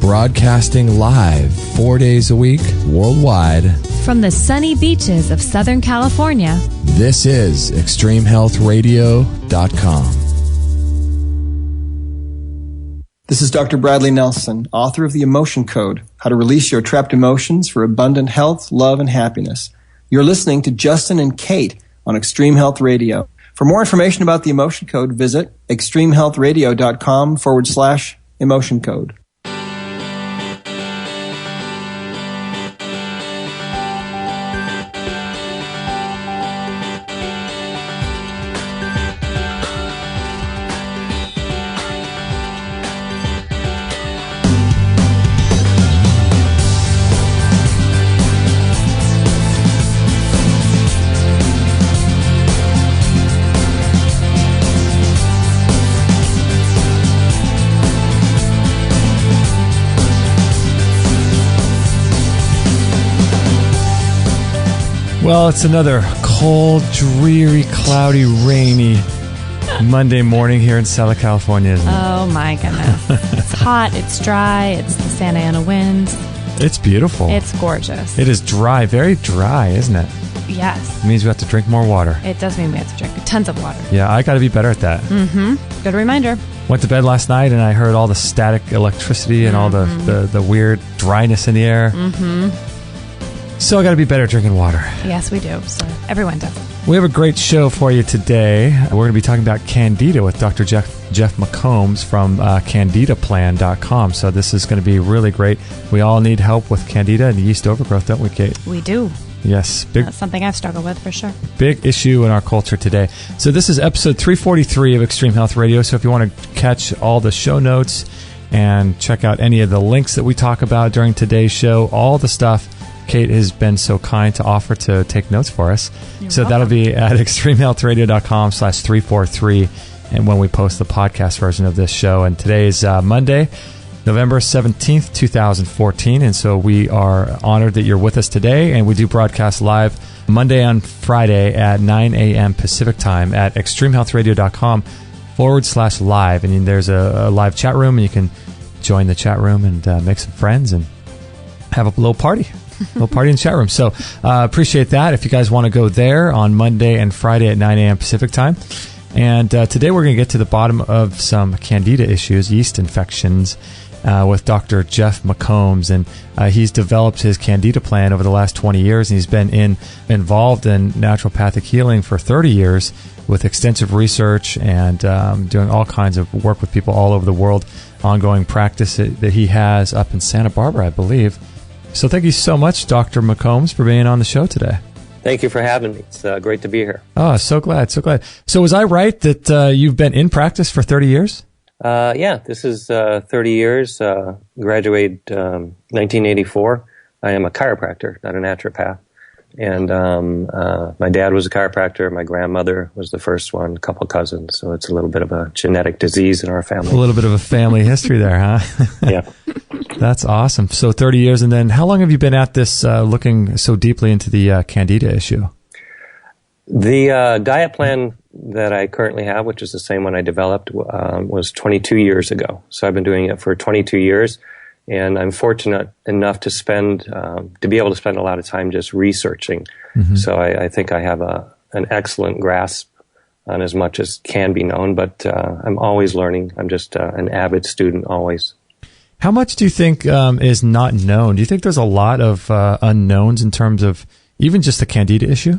Broadcasting live 4 days a week worldwide. From the sunny beaches of Southern California. This is ExtremeHealthRadio.com. This is Dr. Bradley Nelson, author of The Emotion Code, How to Release Your Trapped Emotions for Abundant Health, Love, and Happiness. You're listening to Justin and Kate on Extreme Health Radio. For more information about The Emotion Code, visit extremehealthradio.com/emotion code. Well, it's another cold, dreary, cloudy, rainy Monday morning here in Southern California, isn't it? Oh, my goodness. It's hot, it's dry, it's the Santa Ana winds. It's beautiful. It's gorgeous. It is dry, very dry, isn't it? Yes. It means we have to drink more water. It does mean we have to drink tons of water. Yeah, I got to be better at that. Mm-hmm. Good reminder. Went to bed last night and I heard all the static electricity and all the weird dryness in the air. Mm-hmm. So I got to be better at drinking water. Yes, we do. So everyone does. We have a great show for you today. We're going to be talking about Candida with Dr. Jeff McCombs from CandidaPlan.com. So this is going to be really great. We all need help with Candida and yeast overgrowth, don't we, Kate? We do. Yes. That's something I've struggled with for sure. Big issue in our culture today. So this is episode 343 of Extreme Health Radio. So if you want to catch all the show notes and check out any of the links that we talk about during today's show, all the stuff Kate has been so kind to offer to take notes for us. You're so welcome. that'll be at extremehealthradio.com/343 and when we post the podcast version of this show. And today is Monday, November 17th, 2014. And so we are honored that you're with us today. And we do broadcast live Monday and Friday at 9 a.m. Pacific time at extremehealthradio.com/live. And there's a live chat room and you can join the chat room and make some friends and have a little party. Little party in the chat room. So appreciate that. If you guys want to go there on Monday and Friday at 9 a.m. Pacific time. And today we're going to get to the bottom of some Candida issues, yeast infections, with Dr. Jeff McCombs. And he's developed his Candida Plan over the last 20 years. And he's been involved in naturopathic healing for 30 years with extensive research and doing all kinds of work with people all over the world. Ongoing practice that he has up in Santa Barbara, I believe. So thank you so much, Dr. McCombs, for being on the show today. Thank you for having me. It's great to be here. Oh, so glad, so glad. So was I right that you've been in practice for 30 years? Yeah, this is 30 years. Graduated 1984. I am a chiropractor, not a naturopath. And my dad was a chiropractor. My grandmother was the first one, a couple cousins. So it's a little bit of a genetic disease in our family. A little bit of a family history there, huh? Yeah. That's awesome. So 30 years. And then how long have you been at this looking so deeply into the Candida issue? The diet plan that I currently have, which is the same one I developed, was 22 years ago. So I've been doing it for 22 years. And I'm fortunate enough to be able to spend a lot of time just researching. Mm-hmm. So I think I have an excellent grasp on as much as can be known, but I'm always learning. I'm just an avid student always. How much do you think is not known? Do you think there's a lot of unknowns in terms of even just the Candida issue?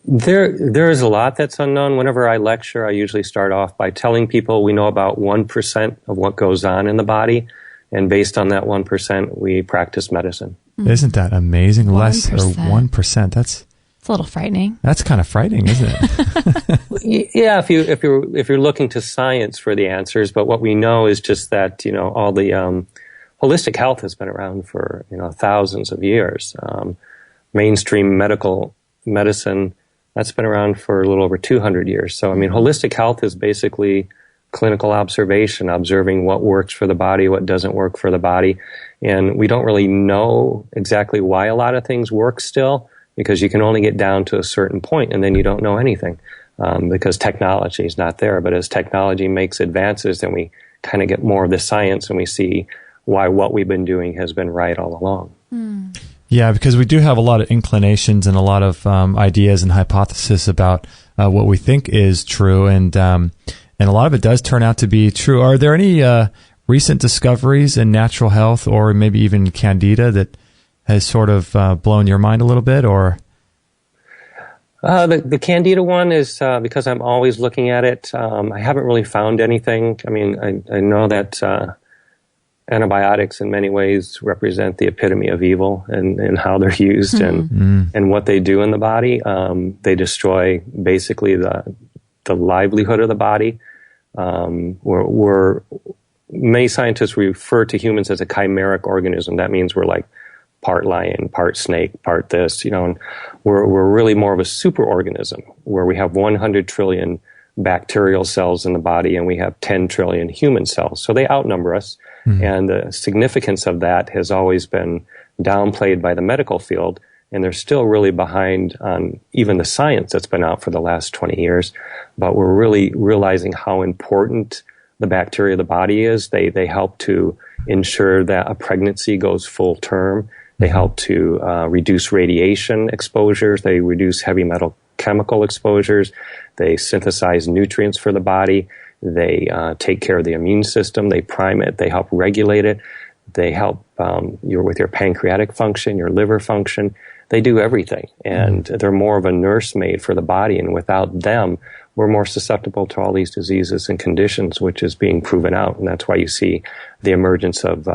There is a lot that's unknown. Whenever I lecture, I usually start off by telling people we know about 1% of what goes on in the body. And based on that 1%, we practice medicine. Mm-hmm. Isn't that amazing? 1%. Less or 1%. It's a little frightening. That's kind of frightening, isn't it? Yeah, if you're looking to science for the answers, but what we know is just that all the holistic health has been around for thousands of years. Mainstream medicine that's been around for a little over 200 years. So holistic health is basically clinical observation, observing what works for the body, what doesn't work for the body. And we don't really know exactly why a lot of things work still, because you can only get down to a certain point and then you don't know anything, because technology is not there. But as technology makes advances, then we kind of get more of the science and we see why what we've been doing has been right all along. Yeah, because we do have a lot of inclinations and a lot of ideas and hypotheses about what we think is true, and a lot of it does turn out to be true. Are there any recent discoveries in natural health, or maybe even Candida, that has sort of blown your mind a little bit, or? The Candida one is because I'm always looking at it. I haven't really found anything. I mean, I know that antibiotics in many ways represent the epitome of evil and how they're used and what they do in the body. They destroy basically the livelihood of the body. Many scientists refer to humans as a chimeric organism. That means we're like part lion, part snake, part this, and we're really more of a superorganism where we have 100 trillion bacterial cells in the body and we have 10 trillion human cells. So they outnumber us. And the significance of that has always been downplayed by the medical field. And they're still really behind on even the science that's been out for the last 20 years. But we're really realizing how important the bacteria of the body is. They help to ensure that a pregnancy goes full term. They help to reduce radiation exposures. They reduce heavy metal chemical exposures. They synthesize nutrients for the body. They take care of the immune system. They prime it. They help regulate it. They help with your pancreatic function, your liver function. They do everything. And they're more of a nursemaid for the body. And without them, we're more susceptible to all these diseases and conditions, which is being proven out. And that's why you see the emergence of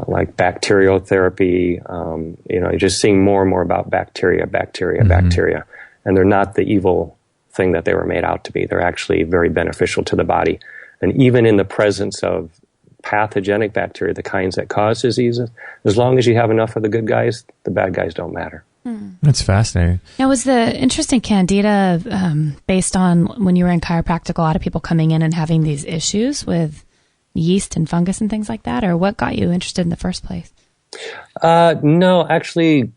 like bacterial therapy. You're just seeing more and more about bacteria. And they're not the evil thing that they were made out to be. They're actually very beneficial to the body. And even in the presence of pathogenic bacteria, the kinds that cause diseases, as long as you have enough of the good guys, the bad guys don't matter. That's fascinating. Now, was the interest in Candida based on when you were in chiropractic, a lot of people coming in and having these issues with yeast and fungus and things like that? Or what got you interested in the first place? No, actually,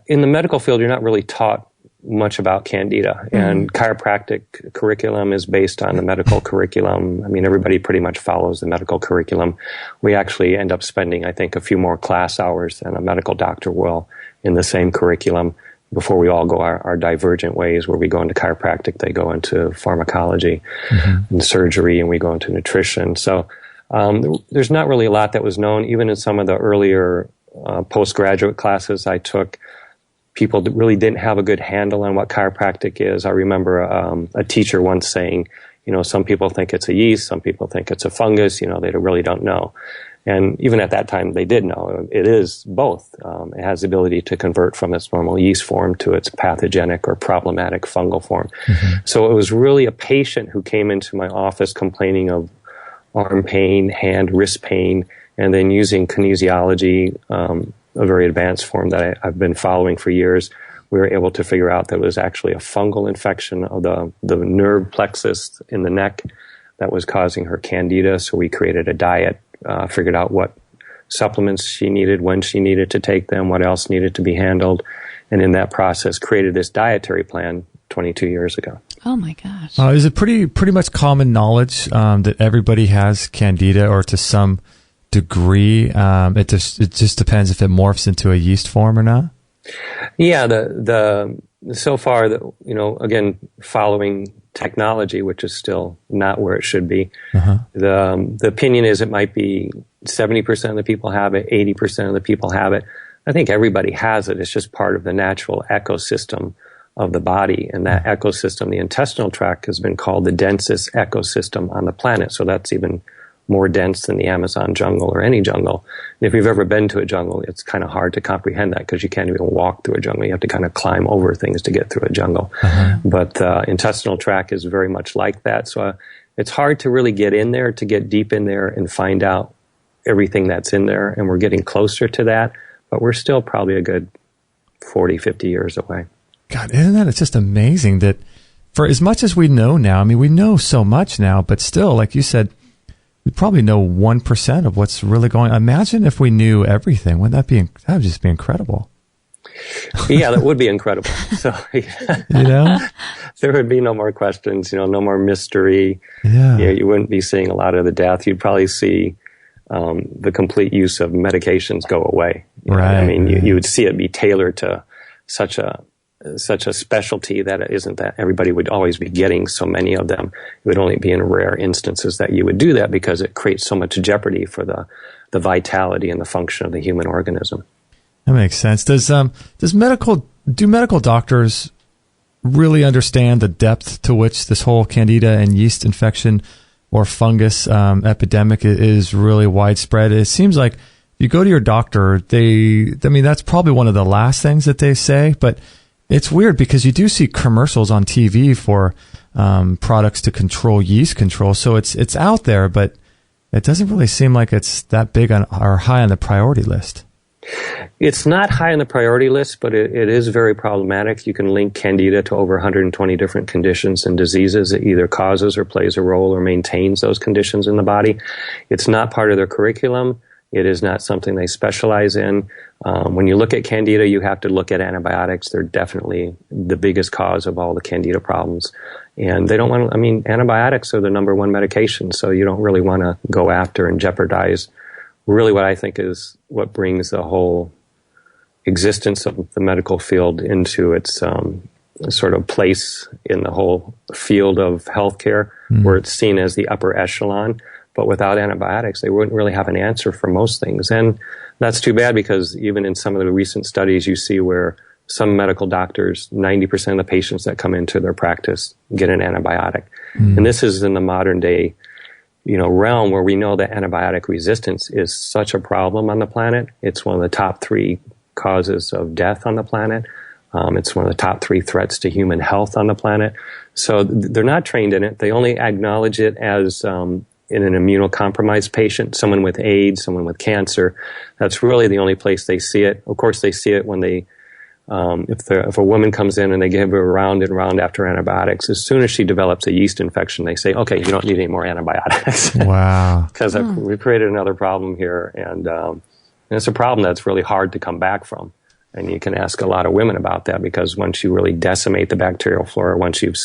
in the medical field, you're not really taught much about Candida, and chiropractic curriculum is based on the medical curriculum. I mean, everybody pretty much follows the medical curriculum. We actually end up spending, I think, a few more class hours than a medical doctor will in the same curriculum before we all go our divergent ways, where we go into chiropractic, they go into pharmacology and surgery, and we go into nutrition. So there's not really a lot that was known. Even in some of the earlier postgraduate classes I took, people really didn't have a good handle on what chiropractic is. I remember a teacher once saying, some people think it's a yeast, some people think it's a fungus, they really don't know. And even at that time, they did know. It is both. It has the ability to convert from its normal yeast form to its pathogenic or problematic fungal form. So it was really a patient who came into my office complaining of arm pain, hand, wrist pain, and then using kinesiology, a very advanced form that I've been following for years, we were able to figure out that it was actually a fungal infection of the nerve plexus in the neck that was causing her Candida. So we created a diet, figured out what supplements she needed, when she needed to take them, what else needed to be handled, and in that process created this dietary plan 22 years ago. Oh my gosh. Is it pretty much common knowledge that everybody has Candida, or to some degree, it just depends if it morphs into a yeast form or not? Yeah, the so far, again, following technology, which is still not where it should be, the opinion is it might be 70% of the people have it, 80% of the people have it. I think everybody has it. It's just part of the natural ecosystem of the body. And that ecosystem, the intestinal tract, has been called the densest ecosystem on the planet. So that's even more dense than the Amazon jungle or any jungle. And if you've ever been to a jungle, it's kind of hard to comprehend that because you can't even walk through a jungle. You have to kind of climb over things to get through a jungle. But intestinal tract is very much like that. So it's hard to really get in there, to get deep in there and find out everything that's in there. And we're getting closer to that, but we're still probably a good 40, 50 years away. God, isn't that, it's just amazing that for as much as we know now, I mean, we know so much now, but still, like you said, we probably know 1% of what's really going on. Imagine if we knew everything. That would just be incredible. Yeah, that would be incredible. So, there would be no more questions, no more mystery. Yeah. You wouldn't be seeing a lot of the death. You'd probably see the complete use of medications go away. Right. I mean, you would see it be tailored to such a specialty that it isn't that everybody would always be getting so many of them. It would only be in rare instances that you would do that because it creates so much jeopardy for the vitality and the function of the human organism. That makes sense. Do medical doctors really understand the depth to which this whole Candida and yeast infection or fungus epidemic is really widespread? It seems like if you go to your doctor, that's probably one of the last things that they say, but it's weird because you do see commercials on TV for products to control yeast control. So it's out there, but it doesn't really seem like it's that big on or high on the priority list. It's not high on the priority list, but it is very problematic. You can link Candida to over 120 different conditions and diseases. It either causes or plays a role or maintains those conditions in the body. It's not part of their curriculum. It is not something they specialize in. When you look at Candida, you have to look at antibiotics. They're definitely the biggest cause of all the Candida problems. And they don't want to, antibiotics are the number one medication, so you don't really want to go after and jeopardize really what I think is what brings the whole existence of the medical field into its sort of place in the whole field of healthcare, where it's seen as the upper echelon. But without antibiotics, they wouldn't really have an answer for most things. And that's too bad because even in some of the recent studies, you see where some medical doctors, 90% of the patients that come into their practice get an antibiotic. And this is in the modern day realm where we know that antibiotic resistance is such a problem on the planet. It's one of the top 3 causes of death on the planet. It's one of the top 3 threats to human health on the planet. So they're not trained in it. They only acknowledge it as in an immunocompromised patient, someone with AIDS, someone with cancer. That's really the only place they see it. Of course, they see it when they if a woman comes in and they give her round and round after antibiotics, as soon as she develops a yeast infection, they say, okay, you don't need any more antibiotics. Wow. Because we've created another problem here. And it's a problem that's really hard to come back from. And you can ask a lot of women about that because once you really decimate the bacterial flora, once you've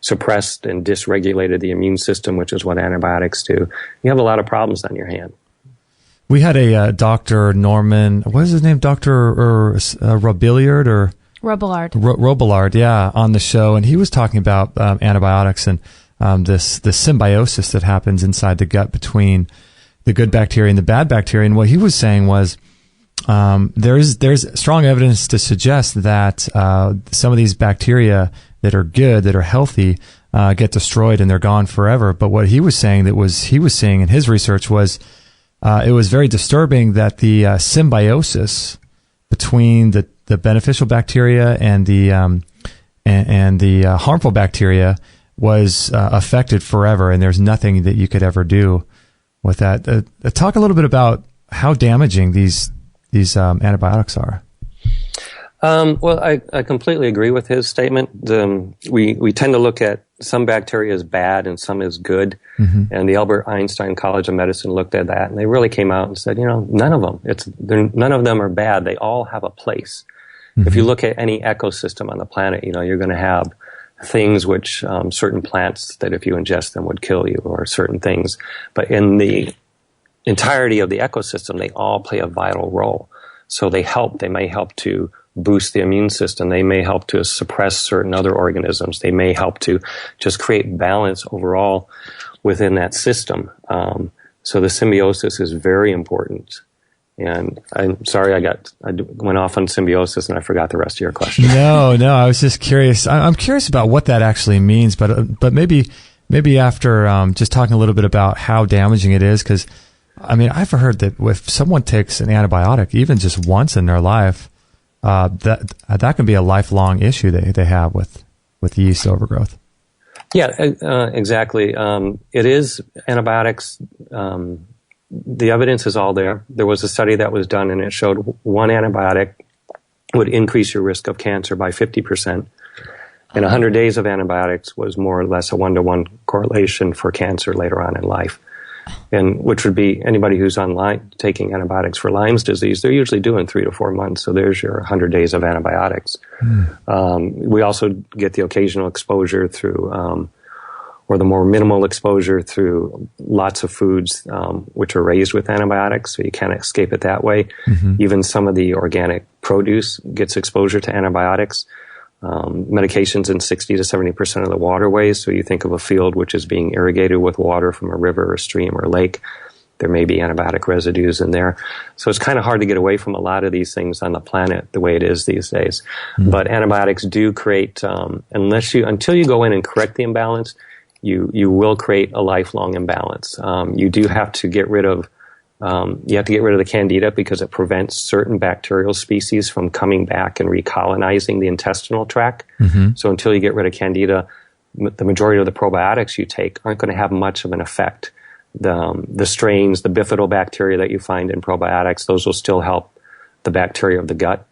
suppressed and dysregulated the immune system, which is what antibiotics do, you have a lot of problems on your hand. We had a Dr. Norman, what is his name? Dr. Robillard or? Robillard. Robillard, yeah, on the show. And he was talking about antibiotics and this symbiosis that happens inside the gut between the good bacteria and the bad bacteria. And what he was saying was there's strong evidence to suggest that some of these bacteria that are good, that are healthy, get destroyed and they're gone forever. But what he was saying he was seeing in his research was it was very disturbing that the symbiosis between the beneficial bacteria and the harmful bacteria was affected forever, and there's nothing that you could ever do with that. Talk a little bit about how damaging these antibiotics are. Well, I completely agree with his statement. We tend to look at some bacteria as bad and some as good. And the Albert Einstein College of Medicine looked at that, and they really came out and said, none of them are bad. They all have a place. If you look at any ecosystem on the planet, you're going to have things which certain plants that if you ingest them would kill you, or certain things. But in the entirety of the ecosystem, they all play a vital role. So they may help to boost the immune system. They may help to suppress certain other organisms. They may help to just create balance overall within that system. So the symbiosis is very important. And I'm sorry I went off on symbiosis and I forgot the rest of your question. No, I was just curious. I'm curious about what that actually means, but maybe after just talking a little bit about how damaging it is, because I've heard that if someone takes an antibiotic even just once in their life, that can be a lifelong issue they have with yeast overgrowth. Yeah, exactly. It is antibiotics. The evidence is all there. There was a study that was done, and it showed one antibiotic would increase your risk of cancer by 50%. And 100 days of antibiotics was more or less a 1-to-1 correlation for cancer later on in life. and which would be anybody who's on taking antibiotics for Lyme's disease. They're usually doing 3 to 4 months. So there's your 100 days of antibiotics. We also get the occasional exposure through, or the more minimal exposure through lots of foods which are raised with antibiotics, so you can't escape it that way. Even some of the organic produce gets exposure to antibiotics. Medications in 60 to 70% of the waterways, so you think of a field which is being irrigated with water from a river or stream or lake, there may be antibiotic residues in there. So it's kind of hard to get away from a lot of these things on the planet the way it is these days. But antibiotics do create, until you go in and correct the imbalance, you will create a lifelong imbalance. You do have to get rid of the Candida because it prevents certain bacterial species from coming back and recolonizing the intestinal tract. So until you get rid of Candida, the majority of the probiotics you take aren't going to have much of an effect. The strains, the bifidobacteria that you find in probiotics, those will still help the bacteria of the gut.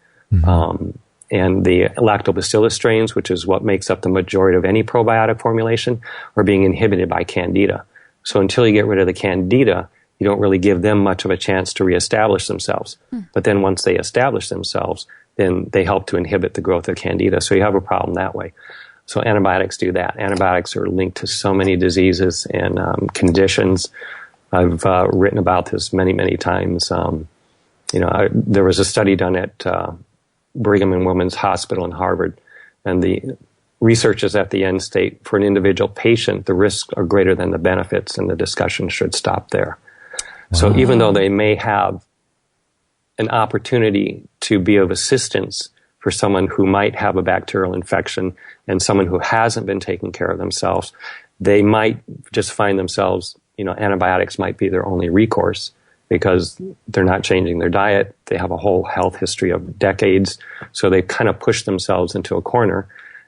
And the lactobacillus strains, which is what makes up the majority of any probiotic formulation, are being inhibited by Candida. So until you get rid of the Candida, you don't really give them much of a chance to reestablish themselves. But then once they establish themselves, then they help to inhibit the growth of Candida. So you have a problem that way. So antibiotics do that. Antibiotics are linked to so many diseases and conditions. I've written about this many, many times. There was a study done at Brigham and Women's Hospital in Harvard, and the research is at the end state. For an individual patient, the risks are greater than the benefits, and the discussion should stop there. So even though they may have an opportunity to be of assistance for someone who might have a bacterial infection and someone who hasn't been taking care of themselves, they might just find themselves, antibiotics might be their only recourse because they're not changing their diet. They have a whole health history of decades. So they kind of push themselves into a corner,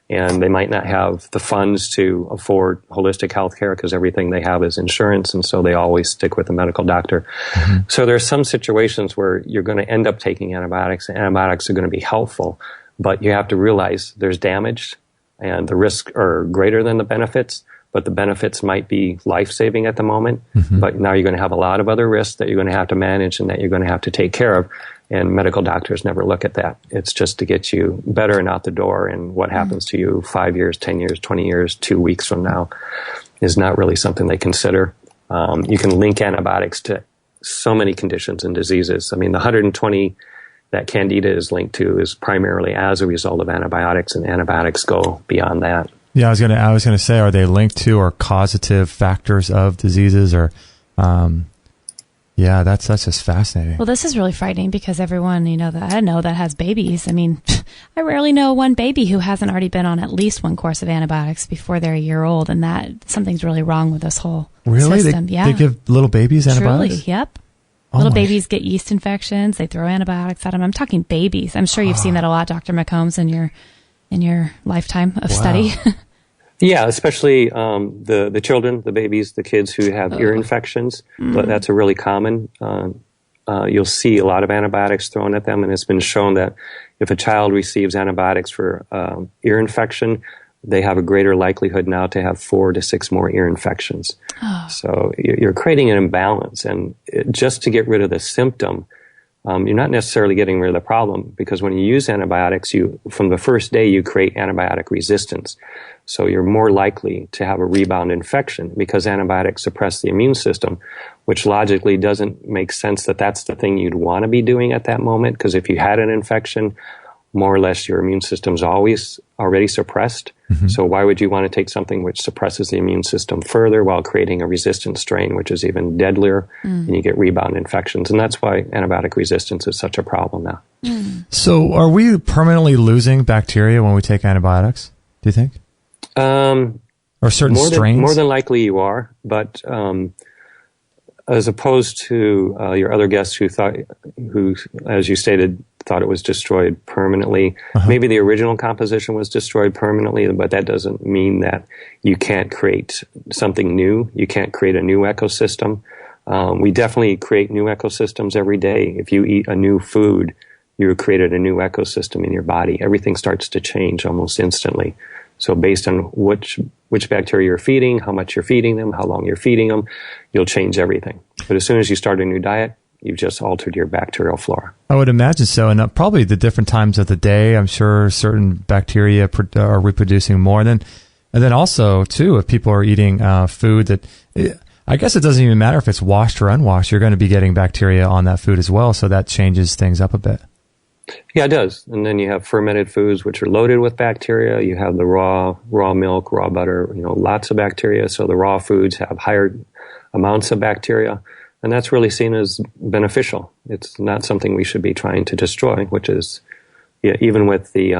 and they might not have the funds to afford holistic health care because everything they have is insurance, and so they always stick with a medical doctor. So there are some situations where you're going to end up taking antibiotics, and antibiotics are going to be helpful, but you have to realize there's damage, and the risks are greater than the benefits, but the benefits might be life-saving at the moment, but now you're going to have a lot of other risks that you're going to have to manage and that you're going to have to take care of. And medical doctors never look at that. It's just to get you better and out the door. And what happens to you 5 years, 10 years, 20 years, 2 weeks from now is not really something they consider. You can link antibiotics to so many conditions and diseases. I mean, the 120 that Candida is linked to is primarily as a result of antibiotics, and antibiotics go beyond that. Yeah, I was gonna say, are they linked to or causative factors of diseases, or? Yeah, that's just fascinating. Well, this is really frightening because everyone, that I know that has babies. I mean, I rarely know one baby who hasn't already been on at least one course of antibiotics before they're a year old, and that something's really wrong with this whole system. They give little babies antibiotics? Truly, yep. Little babies get yeast infections. They throw antibiotics at them. I'm talking babies. I'm sure you've seen that a lot, Dr. McCombs, in your lifetime of study. Yeah, especially the children, the babies, the kids who have ear infections. But that's a really common. You'll see a lot of antibiotics thrown at them, and it's been shown that if a child receives antibiotics for ear infection, they have a greater likelihood now to have 4 to 6 more ear infections. So you're creating an imbalance, and just to get rid of the symptom, you're not necessarily getting rid of the problem, because when you use antibiotics, from the first day you create antibiotic resistance. So you're more likely to have a rebound infection because antibiotics suppress the immune system, which logically doesn't make sense that that's the thing you'd want to be doing at that moment, because if you had an infection, more or less your immune system's already suppressed. So why would you want to take something which suppresses the immune system further while creating a resistant strain, which is even deadlier, and you get rebound infections. And that's why antibiotic resistance is such a problem now. So are we permanently losing bacteria when we take antibiotics, do you think? Or certain strains? More than likely you are, but as opposed to your other guests who, as you stated, thought it was destroyed permanently. Maybe the original composition was destroyed permanently, but that doesn't mean that you can't create something new. You can't create a new ecosystem. We definitely create new ecosystems every day. If you eat a new food, you created a new ecosystem in your body. Everything starts to change almost instantly. So based on which bacteria you're feeding, how much you're feeding them, how long you're feeding them, you'll change everything. But as soon as you start a new diet, you've just altered your bacterial flora. I would imagine so. And probably the different times of the day, I'm sure certain bacteria are reproducing more than. And then also, too, if people are eating food that, I guess it doesn't even matter if it's washed or unwashed, you're going to be getting bacteria on that food as well. So that changes things up a bit. Yeah, it does. And then you have fermented foods, which are loaded with bacteria. You have the raw milk, raw butter, lots of bacteria. So the raw foods have higher amounts of bacteria. And that's really seen as beneficial. It's not something we should be trying to destroy, which is, even with the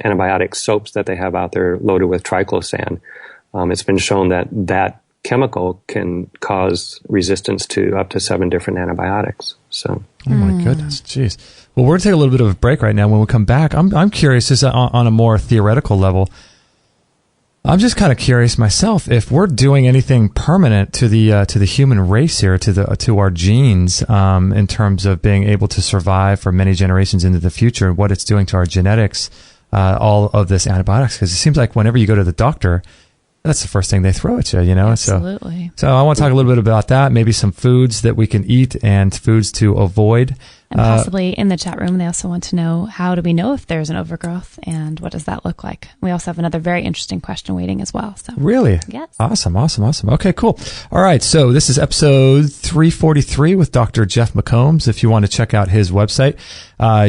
antibiotic soaps that they have out there loaded with triclosan, it's been shown that chemical can cause resistance to up to 7 different antibiotics. So, oh my goodness, jeez. Well, we're going to take a little bit of a break right now. When we come back, I'm curious, just on a more theoretical level. I'm just kind of curious myself if we're doing anything permanent to the human race here, to our genes, in terms of being able to survive for many generations into the future, and what it's doing to our genetics, all of this antibiotics. Because it seems like whenever you go to the doctor, that's the first thing they throw at you, Absolutely. So I want to talk a little bit about that, maybe some foods that we can eat and foods to avoid. And possibly in the chat room, they also want to know, how do we know if there's an overgrowth and what does that look like? We also have another very interesting question waiting as well. So really? Yes. Awesome. Okay, cool. All right. So this is episode 343 with Dr. Jeff McCombs. If you want to check out his website,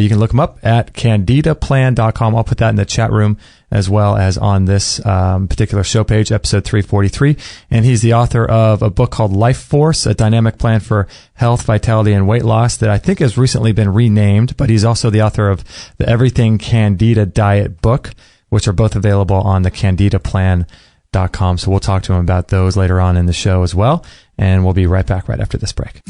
you can look him up at candidaplan.com. I'll put that in the chat room as well as on this particular show page, episode 343. And he's the author of a book called Life Force, a dynamic plan for health, vitality, and weight loss that I think has recently been renamed, but he's also the author of the Everything Candida Diet book, which are both available on the candidaplan.com. So we'll talk to him about those later on in the show as well. And we'll be right back right after this break.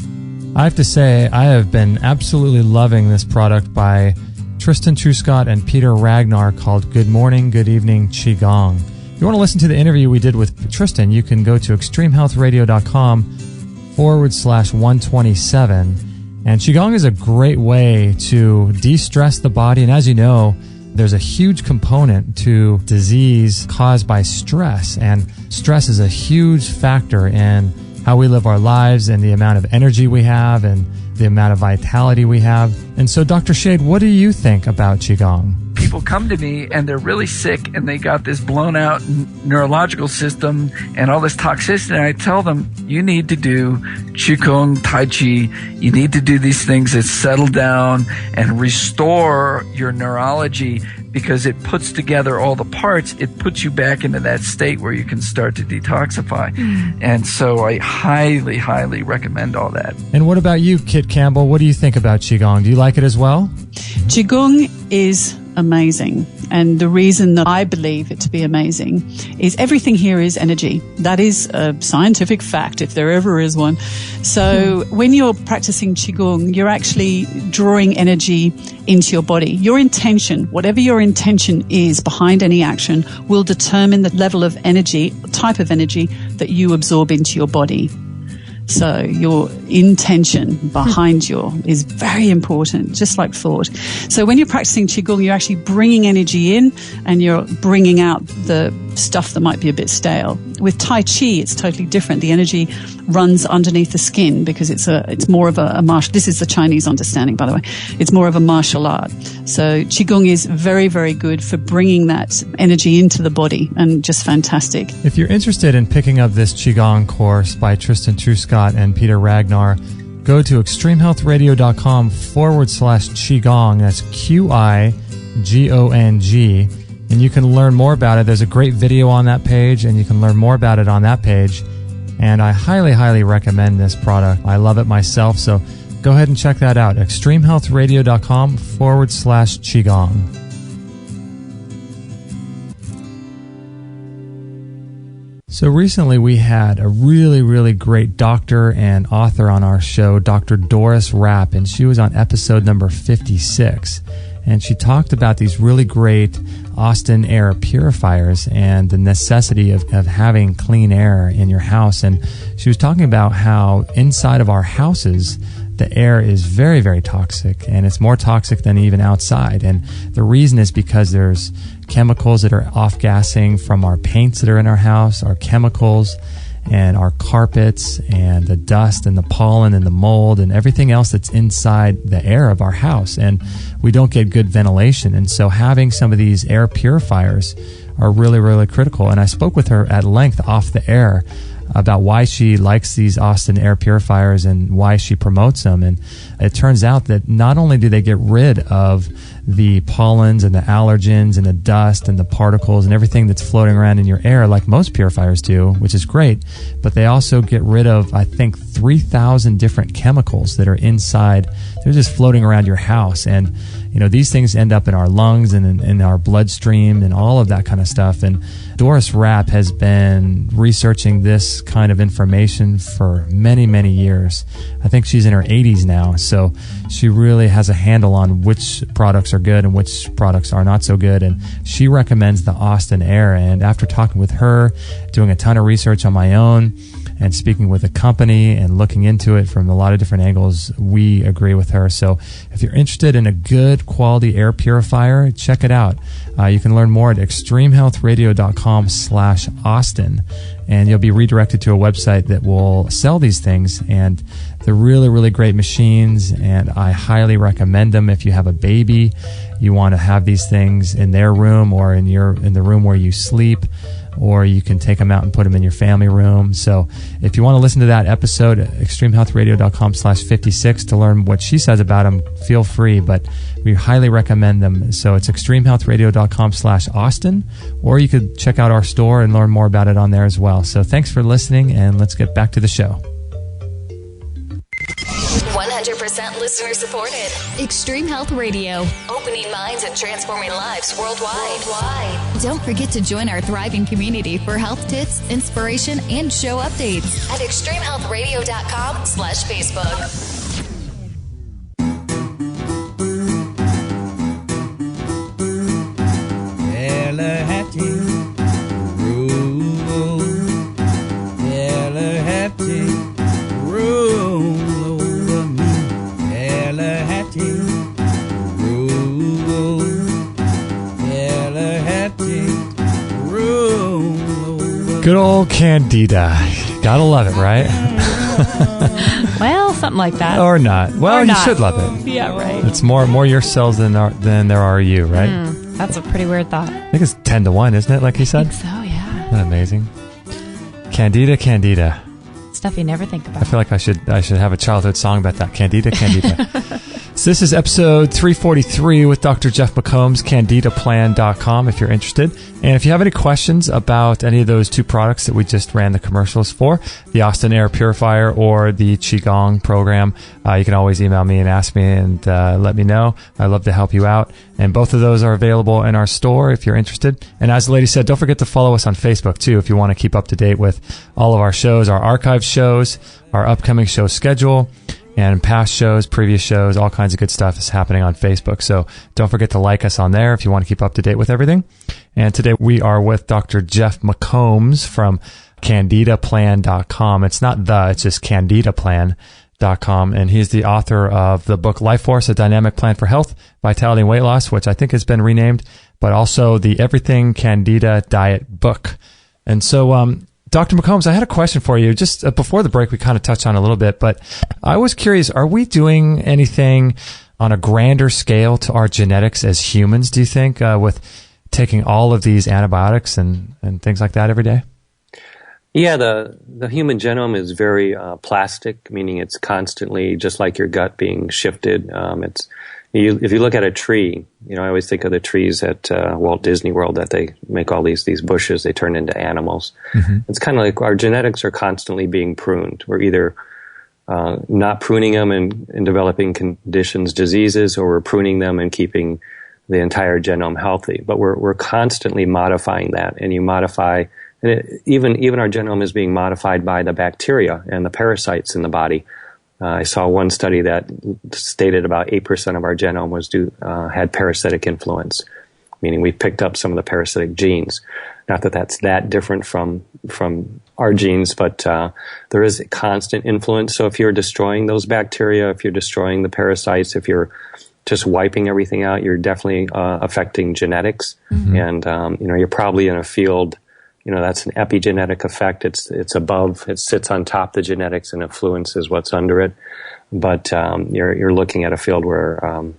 I have to say, I have been absolutely loving this product by Tristan Truscott and Peter Ragnar called Good Morning, Good Evening Qigong. If you want to listen to the interview we did with Tristan, you can go to extremehealthradio.com/127. And Qigong is a great way to de-stress the body. And as you know, there's a huge component to disease caused by stress. And stress is a huge factor in how we live our lives and the amount of energy we have and the amount of vitality we have. And so, Dr. Shade, what do you think about Qigong? People come to me and they're really sick and they got this blown out neurological system and all this toxicity. And I tell them, you need to do Qigong, Tai Chi. You need to do these things that settle down and restore your neurology, because it puts together all the parts. It puts you back into that state where you can start to detoxify. And so I highly, highly recommend all that. And what about you, Kit Campbell? What do you think about Qigong? Do you like it as well? Qigong is amazing. And the reason that I believe it to be amazing is everything here is energy. That is a scientific fact, if there ever is one. So when you're practicing Qigong, you're actually drawing energy into your body. Your intention, whatever your intention is behind any action, will determine the level of energy, type of energy that you absorb into your body. So your intention behind is very important, just like thought. So when you're practicing Qigong, you're actually bringing energy in and you're bringing out the stuff that might be a bit stale. With Tai Chi, it's totally different. The energy runs underneath the skin because it's more of a martial. This is the Chinese understanding, by the way. It's more of a martial art. So Qigong is very, very good for bringing that energy into the body, and just fantastic. If you're interested in picking up this Qigong course by Tristan Truscott and Peter Ragnar, go to extremehealthradio.com/Qigong. That's QIGONG. And you can learn more about it. There's a great video on that page, and you can learn more about it on that page. And I highly, highly recommend this product. I love it myself, so go ahead and check that out. extremehealthradio.com/Qigong. So recently we had a really, really great doctor and author on our show, Dr. Doris Rapp, and she was on episode number 56. And she talked about these really great Austin air purifiers and the necessity of having clean air in your house. And she was talking about how inside of our houses, the air is very, very toxic, and it's more toxic than even outside. And the reason is because there's chemicals that are off-gassing from our paints that are in our house, our chemicals, and our carpets, and the dust and the pollen and the mold and everything else that's inside the air of our house. And we don't get good ventilation. And so having some of these air purifiers are really, really critical. And I spoke with her at length off the air about why she likes these Austin air purifiers and why she promotes them. And it turns out that not only do they get rid of the pollens and the allergens and the dust and the particles and everything that's floating around in your air like most purifiers do, which is great, but they also get rid of, I think, 3,000 different chemicals that are inside. They're just floating around your house. And, you know, these things end up in our lungs and in our bloodstream and all of that kind of stuff. And Doris Rapp has been researching this kind of information for many, many years. I think she's in her 80s now, so she really has a handle on which products are good and which products are not so good. And she recommends the Austin Air. And after talking with her, doing a ton of research on my own, and speaking with a company and looking into it from a lot of different angles, we agree with her. So if you're interested in a good quality air purifier, check it out. You can learn more at extremehealthradio.com/Austin, and you'll be redirected to a website that will sell these things. And they're really, really great machines, and I highly recommend them. If you have a baby, you want to have these things in their room or in the room where you sleep, or you can take them out and put them in your family room. So if you want to listen to that episode, extremehealthradio.com/56 to learn what she says about them, feel free, but we highly recommend them. So it's extremehealthradio.com/Austin, or you could check out our store and learn more about it on there as well. So thanks for listening, and let's get back to the show. 100% listener supported. Extreme Health Radio. Opening minds and transforming lives worldwide. Don't forget to join our thriving community for health tips, inspiration, and show updates at extremehealthradio.com/Facebook. Good old Candida. Gotta love it, right? Well, something like that. Or not. Well, or you not. should love it. Yeah, right. It's more your cells than there are you, right? That's a pretty weird thought. I think it's 10-1, isn't it, like he said? I think so, yeah. Isn't that amazing? Candida. Stuff you never think about. I feel like I should have a childhood song about that. Candida. So this is episode 343 with Dr. Jeff McCombs, CandidaPlan.com if you're interested. And if you have any questions about any of those two products that we just ran the commercials for, the Austin Air Purifier or the Qigong program, you can always email me and ask me and let me know. I'd love to help you out. And both of those are available in our store if you're interested. And as the lady said, don't forget to follow us on Facebook too if you want to keep up to date with all of our shows, our archive shows, our upcoming show schedule, and past shows, previous shows, all kinds of good stuff is happening on Facebook. So don't forget to like us on there if you want to keep up to date with everything. And today we are with Dr. Jeff McCombs from CandidaPlan.com. It's not it's just CandidaPlan.com. And he's the author of the book Life Force, A Dynamic Plan for Health, Vitality, and Weight Loss, which I think has been renamed, but also the Everything Candida Diet book. And so, Dr. McCombs, I had a question for you. Just before the break, we kind of touched on it a little bit, but I was curious, are we doing anything on a grander scale to our genetics as humans, do you think, with taking all of these antibiotics and things like that every day? Yeah, the human genome is very plastic, meaning it's constantly, just like your gut, being shifted. If you look at a tree, I always think of the trees at Walt Disney World, that they make all these bushes, they turn into animals. Mm-hmm. It's kind of like our genetics are constantly being pruned. We're either not pruning them and developing conditions, diseases, or we're pruning them and keeping the entire genome healthy. But we're constantly modifying that, and you modify, and even our genome is being modified by the bacteria and the parasites in the body. I saw one study that stated about 8% of our genome had parasitic influence, meaning we picked up some of the parasitic genes. Not that that's that different from our genes, but there is a constant influence. So if you're destroying those bacteria, if you're destroying the parasites, if you're just wiping everything out, you're definitely affecting genetics. And you're probably in a field, that's an epigenetic effect. It's above, it sits on top of the genetics and influences what's under it. But you're looking at a field where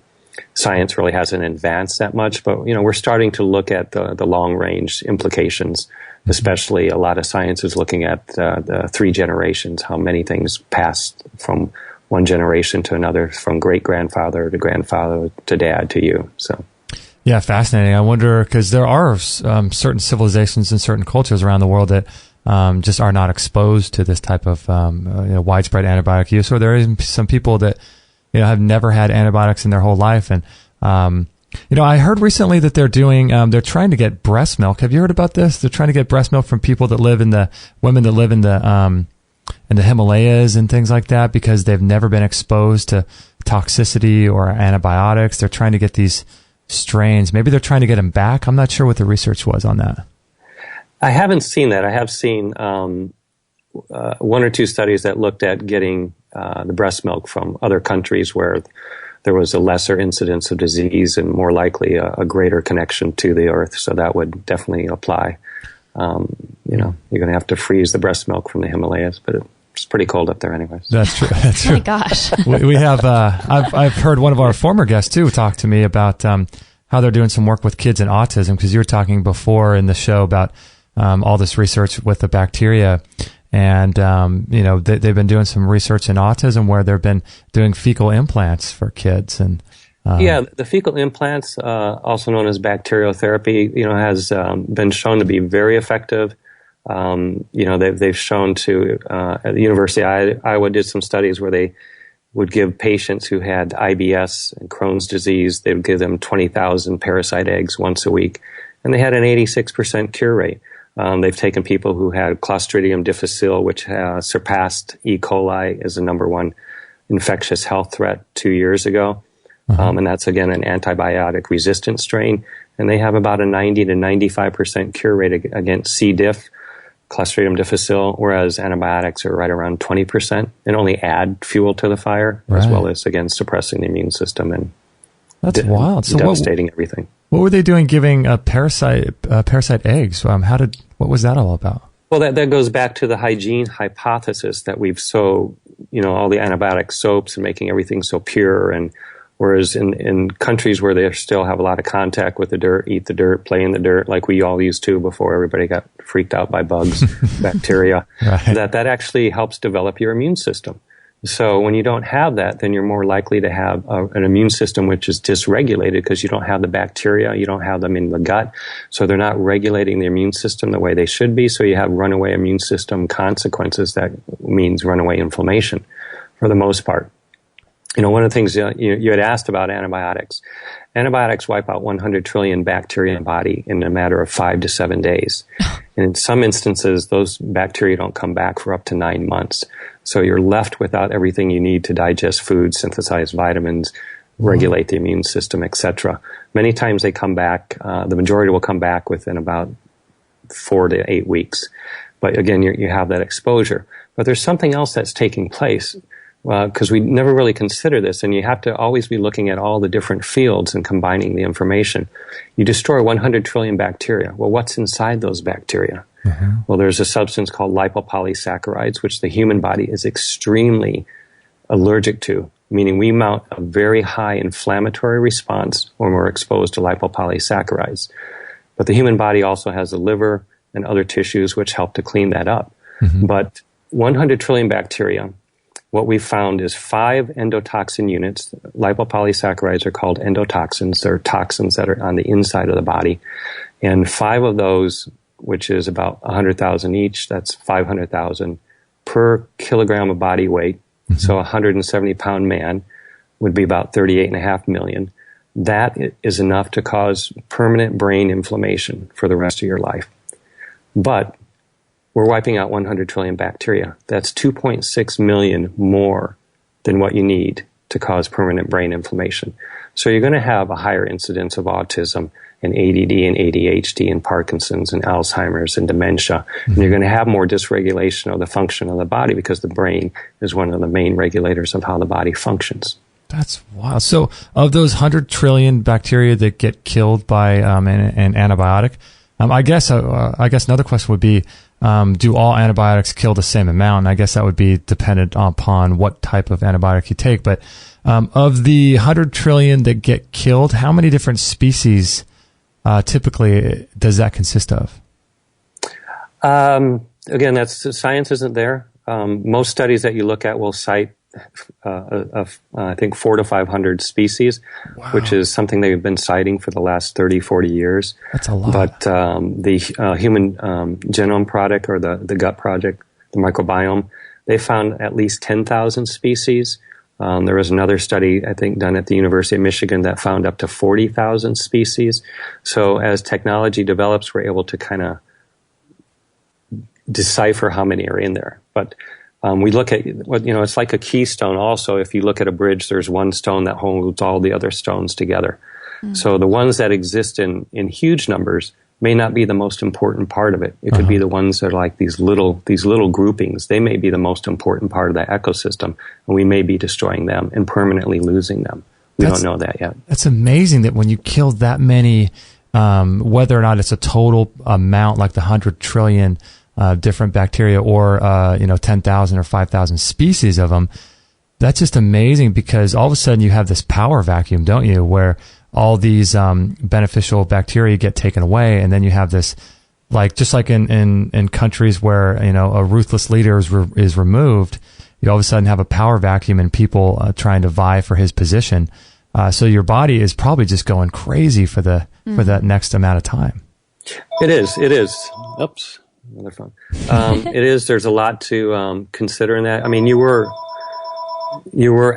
science really hasn't advanced that much. But we're starting to look at the long range implications. Especially, a lot of science is looking at the 3 generations, how many things pass from one generation to another, from great grandfather to grandfather to dad to you. So. Yeah, fascinating. I wonder, because there are certain civilizations and certain cultures around the world that just are not exposed to this type of widespread antibiotic use, or there is some people that have never had antibiotics in their whole life. And I heard recently that they're trying to get breast milk. Have you heard about this? They're trying to get breast milk from people that live in women that live in the Himalayas and things like that, because they've never been exposed to toxicity or antibiotics. They're trying to get these strains. Maybe they're trying to get them back. I'm not sure what the research was on that. I haven't seen that. I have seen 1 or 2 studies that looked at getting the breast milk from other countries where there was a lesser incidence of disease and more likely a greater connection to the earth. So that would definitely apply. You're going to have to freeze the breast milk from the Himalayas, but it's pretty cold up there anyways. That's true. That's true. Oh my gosh. we have, I've heard one of our former guests too talk to me about how they're doing some work with kids and autism, because you were talking before in the show about all this research with the bacteria. And, they've been doing some research in autism where they've been doing fecal implants for kids. And the fecal implants, also known as bacteriotherapy, has been shown to be very effective. They've shown to, at the University of Iowa did some studies where they would give patients who had IBS and Crohn's disease, they would give them 20,000 parasite eggs once a week, and they had an 86% cure rate. They've taken people who had Clostridium difficile, which surpassed E. coli as the number 1 infectious health threat 2 years ago. And that's, again, an antibiotic-resistant strain. And they have about a 90 to 95% cure rate against C. diff, Clostridium difficile, whereas antibiotics are right around 20% and only add fuel to the fire, as well as, again, suppressing the immune system and that's wild. So devastating everything. What were they doing giving parasite eggs? What was that all about? Well, that goes back to the hygiene hypothesis that we've all the antibiotic soaps and making everything so pure. And whereas in countries where they still have a lot of contact with the dirt, eat the dirt, play in the dirt, like we all used to before everybody got freaked out by bugs, bacteria, that actually helps develop your immune system. So when you don't have that, then you're more likely to have an immune system which is dysregulated because you don't have the bacteria, you don't have them in the gut, so they're not regulating the immune system the way they should be, so you have runaway immune system consequences. That means runaway inflammation for the most part. One of the things you had asked about antibiotics. Antibiotics wipe out 100 trillion bacteria in the body in a matter of 5 to 7 days. And in some instances, those bacteria don't come back for up to 9 months. So you're left without everything you need to digest food, synthesize vitamins, regulate the immune system, etc. Many times they come back, the majority will come back within about 4 to 8 weeks. But again, you have that exposure. But there's something else that's taking place. Because we never really consider this, and you have to always be looking at all the different fields and combining the information. You destroy 100 trillion bacteria. Well, what's inside those bacteria? Well, there's a substance called lipopolysaccharides, which the human body is extremely allergic to, meaning we mount a very high inflammatory response when we're exposed to lipopolysaccharides. But the human body also has the liver and other tissues which help to clean that up. But 100 trillion bacteria, what we found is 5 endotoxin units. Lipopolysaccharides are called endotoxins. They're toxins that are on the inside of the body. And 5 of those, which is about 100,000 each, that's 500,000 per kilogram of body weight. So a 170-pound man would be about 38.5 million. That is enough to cause permanent brain inflammation for the rest of your life. But we're wiping out 100 trillion bacteria. That's 2.6 million more than what you need to cause permanent brain inflammation. So you're going to have a higher incidence of autism and ADD and ADHD and Parkinson's and Alzheimer's and dementia. And you're going to have more dysregulation of the function of the body because the brain is one of the main regulators of how the body functions. That's wild. So of those 100 trillion bacteria that get killed by an antibiotic, I guess another question would be, do all antibiotics kill the same amount? And I guess that would be dependent upon what type of antibiotic you take. But of the 100 trillion that get killed, how many different species typically does that consist of? Again, science isn't there. Most studies that you look at will cite I think 400 to 500 species, which is something they've been citing for the last 30, 40 years. That's a lot. But the Human Genome Project, or the Gut Project, the microbiome, they found at least 10,000 species. There was another study, I think, done at the University of Michigan that found up to 40,000 species. So as technology develops, we're able to kind of decipher how many are in there. But we look at, it's like a keystone also. If you look at a bridge, there's one stone that holds all the other stones together. So the ones that exist in huge numbers may not be the most important part of it. It could be the ones that are like these little groupings. They may be the most important part of that ecosystem, and we may be destroying them and permanently losing them. We don't know that yet. That's amazing that when you kill that many, whether or not it's a total amount like the 100 trillion different bacteria or 10,000 or 5,000 species of them, that's just amazing, because all of a sudden you have this power vacuum, don't you, where all these beneficial bacteria get taken away, and then you have this, just like in countries where a ruthless leader is removed, you all of a sudden have a power vacuum and people trying to vie for his position. So your body is probably just going crazy for that next amount of time. It is. Oops. Another phone. It is. There's a lot to consider in that. I mean, you were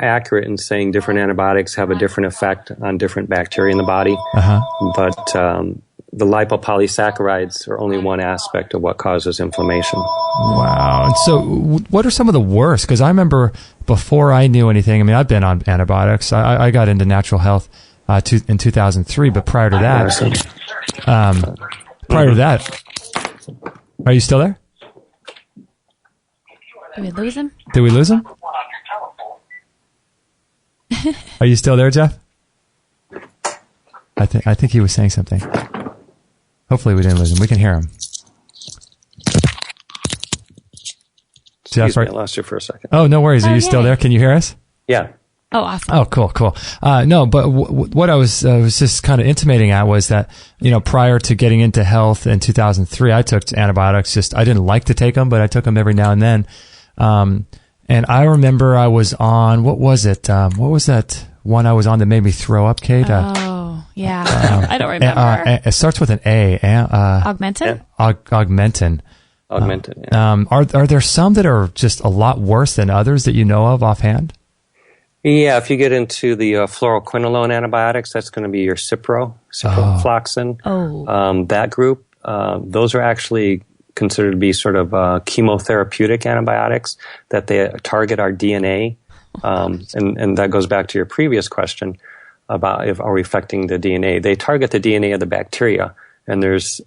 accurate in saying different antibiotics have a different effect on different bacteria in the body. But the lipopolysaccharides are only one aspect of what causes inflammation. Wow. And so what are some of the worst? Because I remember before I knew anything, I've been on antibiotics. I got into natural health in 2003, but prior to that, are you still there? Did we lose him? Are you still there, Jeff? I think he was saying something. Hopefully we didn't lose him. We can hear him. Jeff, I lost you for a second. Oh, no worries. Are you still there? Can you hear us? Yeah. Oh, awesome. Oh, cool. No, but what I was just kind of intimating at was that, prior to getting into health in 2003, I took antibiotics. I didn't like to take them, but I took them every now and then. And I remember I was on, what was it? What was that one I was on that made me throw up, Kate? Yeah. I don't remember. It starts with an A. Augmentin? Augmentin. Augmentin, yeah. Are there some that are just a lot worse than others that you know of offhand? Yeah, if you get into the fluoroquinolone antibiotics, that's going to be your ciprofloxacin. That group, those are actually considered to be sort of chemotherapeutic antibiotics, that they target our DNA. And that goes back to your previous question about are we affecting the DNA. They target the DNA of the bacteria, and there's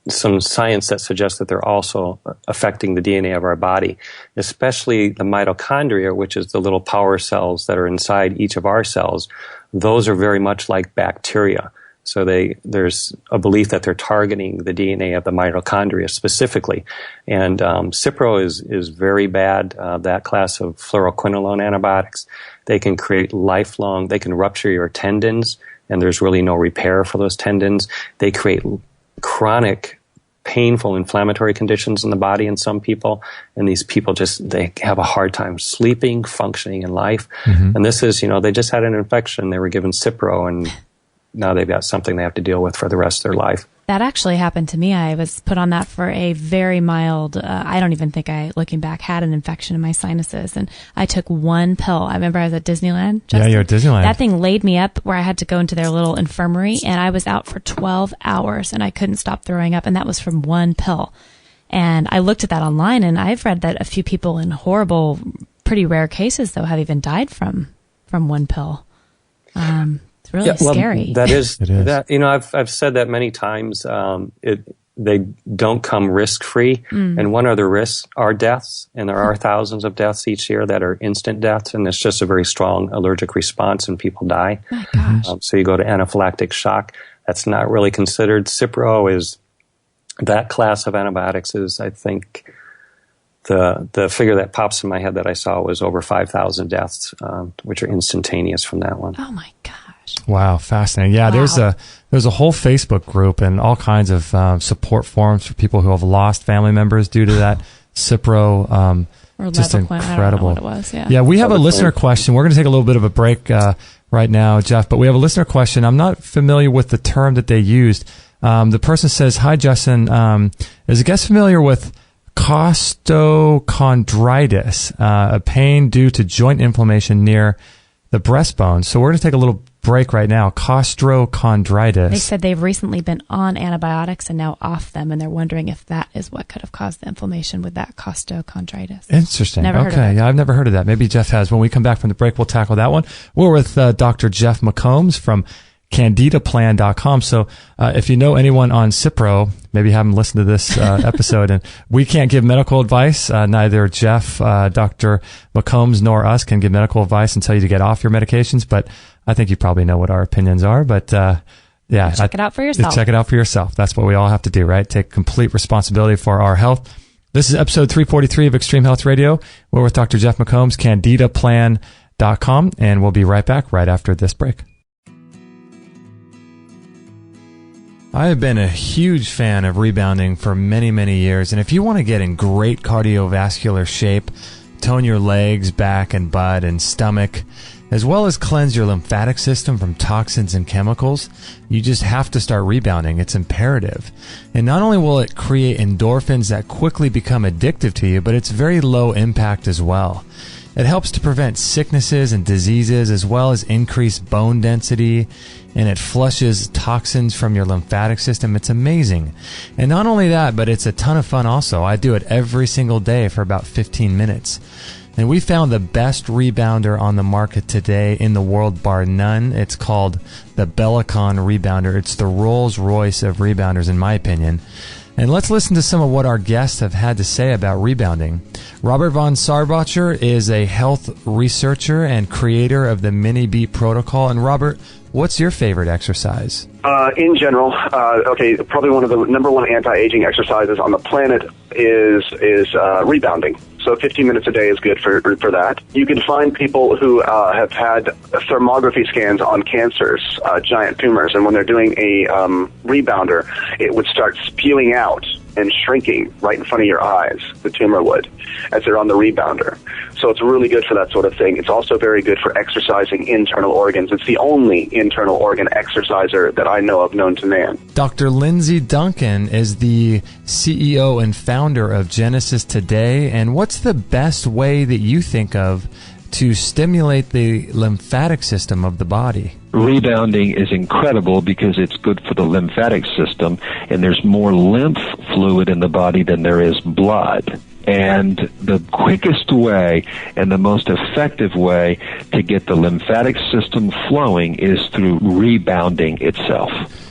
some science that suggests that they're also affecting the DNA of our body, especially the mitochondria, which is the little power cells that are inside each of our cells. Those are very much like bacteria. So there's a belief that they're targeting the DNA of the mitochondria specifically. And Cipro is very bad, that class of fluoroquinolone antibiotics. They can create they can rupture your tendons, and there's really no repair for those tendons. They create chronic, painful inflammatory conditions in the body in some people, and these people they have a hard time sleeping, functioning in life. And this is, they just had an infection, they were given Cipro, and now they've got something they have to deal with for the rest of their life. That actually happened to me. I was put on that for a very mild, I don't even think looking back, had an infection in my sinuses. And I took one pill. I remember I was at Disneyland. Justin. Yeah, you're at Disneyland. That thing laid me up where I had to go into their little infirmary, and I was out for 12 hours and I couldn't stop throwing up. And that was from one pill. And I looked at that online, and I've read that a few people in horrible, pretty rare cases, though, have even died from from one pill. It's really scary. That is, It is. that, I've said that many times. They don't come risk-free. And one of the risks are deaths. And there are thousands of deaths each year that are instant deaths. And it's just a very strong allergic response and people die. My gosh. So you go to anaphylactic shock. That's not really considered. Cipro is, that class of antibiotics is, I think, the figure that pops in my head that I saw was over 5,000 deaths, which are instantaneous from that one. Oh my gosh. Wow, fascinating. Yeah, Wow. there's a whole Facebook group and all kinds of support forums for people who have lost family members due to that Cipro. Or Just Levaquin. incredible. I don't know what it was. Yeah. Yeah, we have a listener question. We're going to take a little bit of a break right now, Jeff, but we have a listener question. I'm not familiar with the term that they used. The person says, "Hi, Justin. Is a guest familiar with costochondritis, a pain due to joint inflammation near the breastbone?" So we're going to take a little break right now. Costochondritis. They said they've recently been on antibiotics and now off them, and they're wondering if that is what could have caused the inflammation with that costochondritis. Interesting. Never heard of Okay. it. Yeah, I've never heard of that. Maybe Jeff has. When we come back from the break, we'll tackle that one. We're with Dr. Jeff McCombs from CandidaPlan.com. So if you know anyone on Cipro, maybe have them listen to this episode. And we can't give medical advice. Neither Jeff, Dr. McCombs, nor us can give medical advice and tell you to get off your medications. But I think you probably know what our opinions are. But yeah, Check it out for yourself. Check it out for yourself. That's what we all have to do, right? Take complete responsibility for our health. This is episode 343 of Extreme Health Radio. We're with Dr. Jeff McCombs, CandidaPlan.com, and we'll be right back right after this break. I have been a huge fan of rebounding for many, many years, and if you want to get in great cardiovascular shape, tone your legs, back, and butt, and stomach, as well as cleanse your lymphatic system from toxins and chemicals, you just have to start rebounding. It's imperative. And not only will it create endorphins that quickly become addictive to you, but it's very low impact as well. It helps to prevent sicknesses and diseases as well as increase bone density, and it flushes toxins from your lymphatic system. It's amazing. And not only that, but it's a ton of fun also. I do it every single day for about 15 minutes. And we found the best rebounder on the market today in the world, bar none. It's called the Bellicon Rebounder. It's the Rolls Royce of rebounders, in my opinion. And let's listen to some of what our guests have had to say about rebounding. Robert von Sarbacher is a health researcher and creator of the Mini Beat Protocol. And Robert, what's your favorite exercise? In general, probably one of the number one anti-aging exercises on the planet is rebounding. So 15 minutes a day is good for that. You can find people who have had thermography scans on cancers, giant tumors, and when they're doing a rebounder, it would start spewing out and shrinking right in front of your eyes, the tumor would, as they're on the rebounder. So it's really good for that sort of thing. It's also very good for exercising internal organs. It's the only internal organ exerciser that I know of known to man. Dr. Lindsay Duncan is the CEO and founder of Genesis Today. And what's the best way that you think of to stimulate the lymphatic system of the body? Rebounding is incredible because it's good for the lymphatic system, and there's more lymph fluid in the body than there is blood. And the quickest way and the most effective way to get the lymphatic system flowing is through rebounding itself.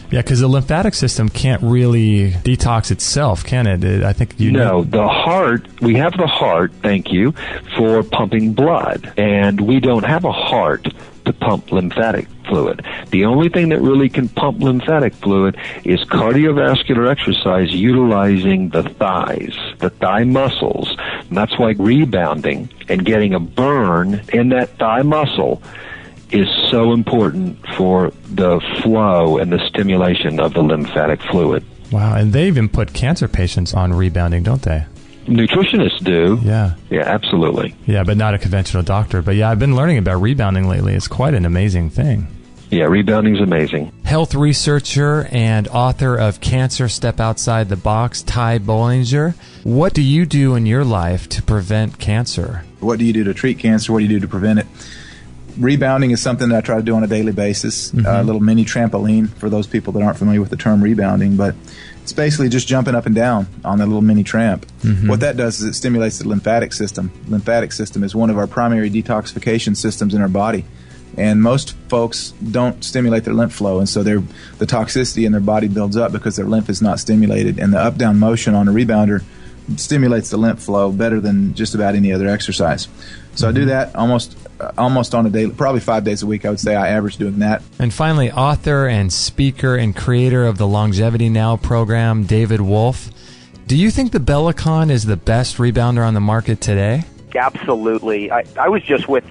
Yeah, because the lymphatic system can't really detox itself, can it? I think No, the heart, we have the heart, thank you, for pumping blood. And we don't have a heart to pump lymphatic fluid. The only thing that really can pump lymphatic fluid is cardiovascular exercise utilizing the thighs, the thigh muscles. And that's why rebounding and getting a burn in that thigh muscle is so important for the flow and the stimulation of the lymphatic fluid. Wow, and they even put cancer patients on rebounding, don't they? Nutritionists do. Yeah. Yeah, absolutely. Yeah, but not a conventional doctor. But yeah, I've been learning about rebounding lately. It's quite an amazing thing. Yeah, rebounding's amazing. Health researcher and author of Cancer Step Outside the Box, Ty Bollinger. What do you do in your life to prevent cancer? What do you do to treat cancer? What do you do to prevent it? Rebounding is something that I try to do on a daily basis. Mm-hmm. A little mini trampoline for those people that aren't familiar with the term rebounding, but it's basically just jumping up and down on that little mini tramp. Mm-hmm. What that does is it stimulates the lymphatic system. Lymphatic system is one of our primary detoxification systems in our body. And most folks don't stimulate their lymph flow, and so the toxicity in their body builds up because their lymph is not stimulated. And the up-down motion on a rebounder stimulates the lymph flow better than just about any other exercise. So I do that almost on a daily, probably 5 days a week. I would say I average doing that. And finally, author and speaker and creator of the Longevity Now program, David Wolf. Do you think the Bellicon is the best rebounder on the market today? Absolutely. I was just with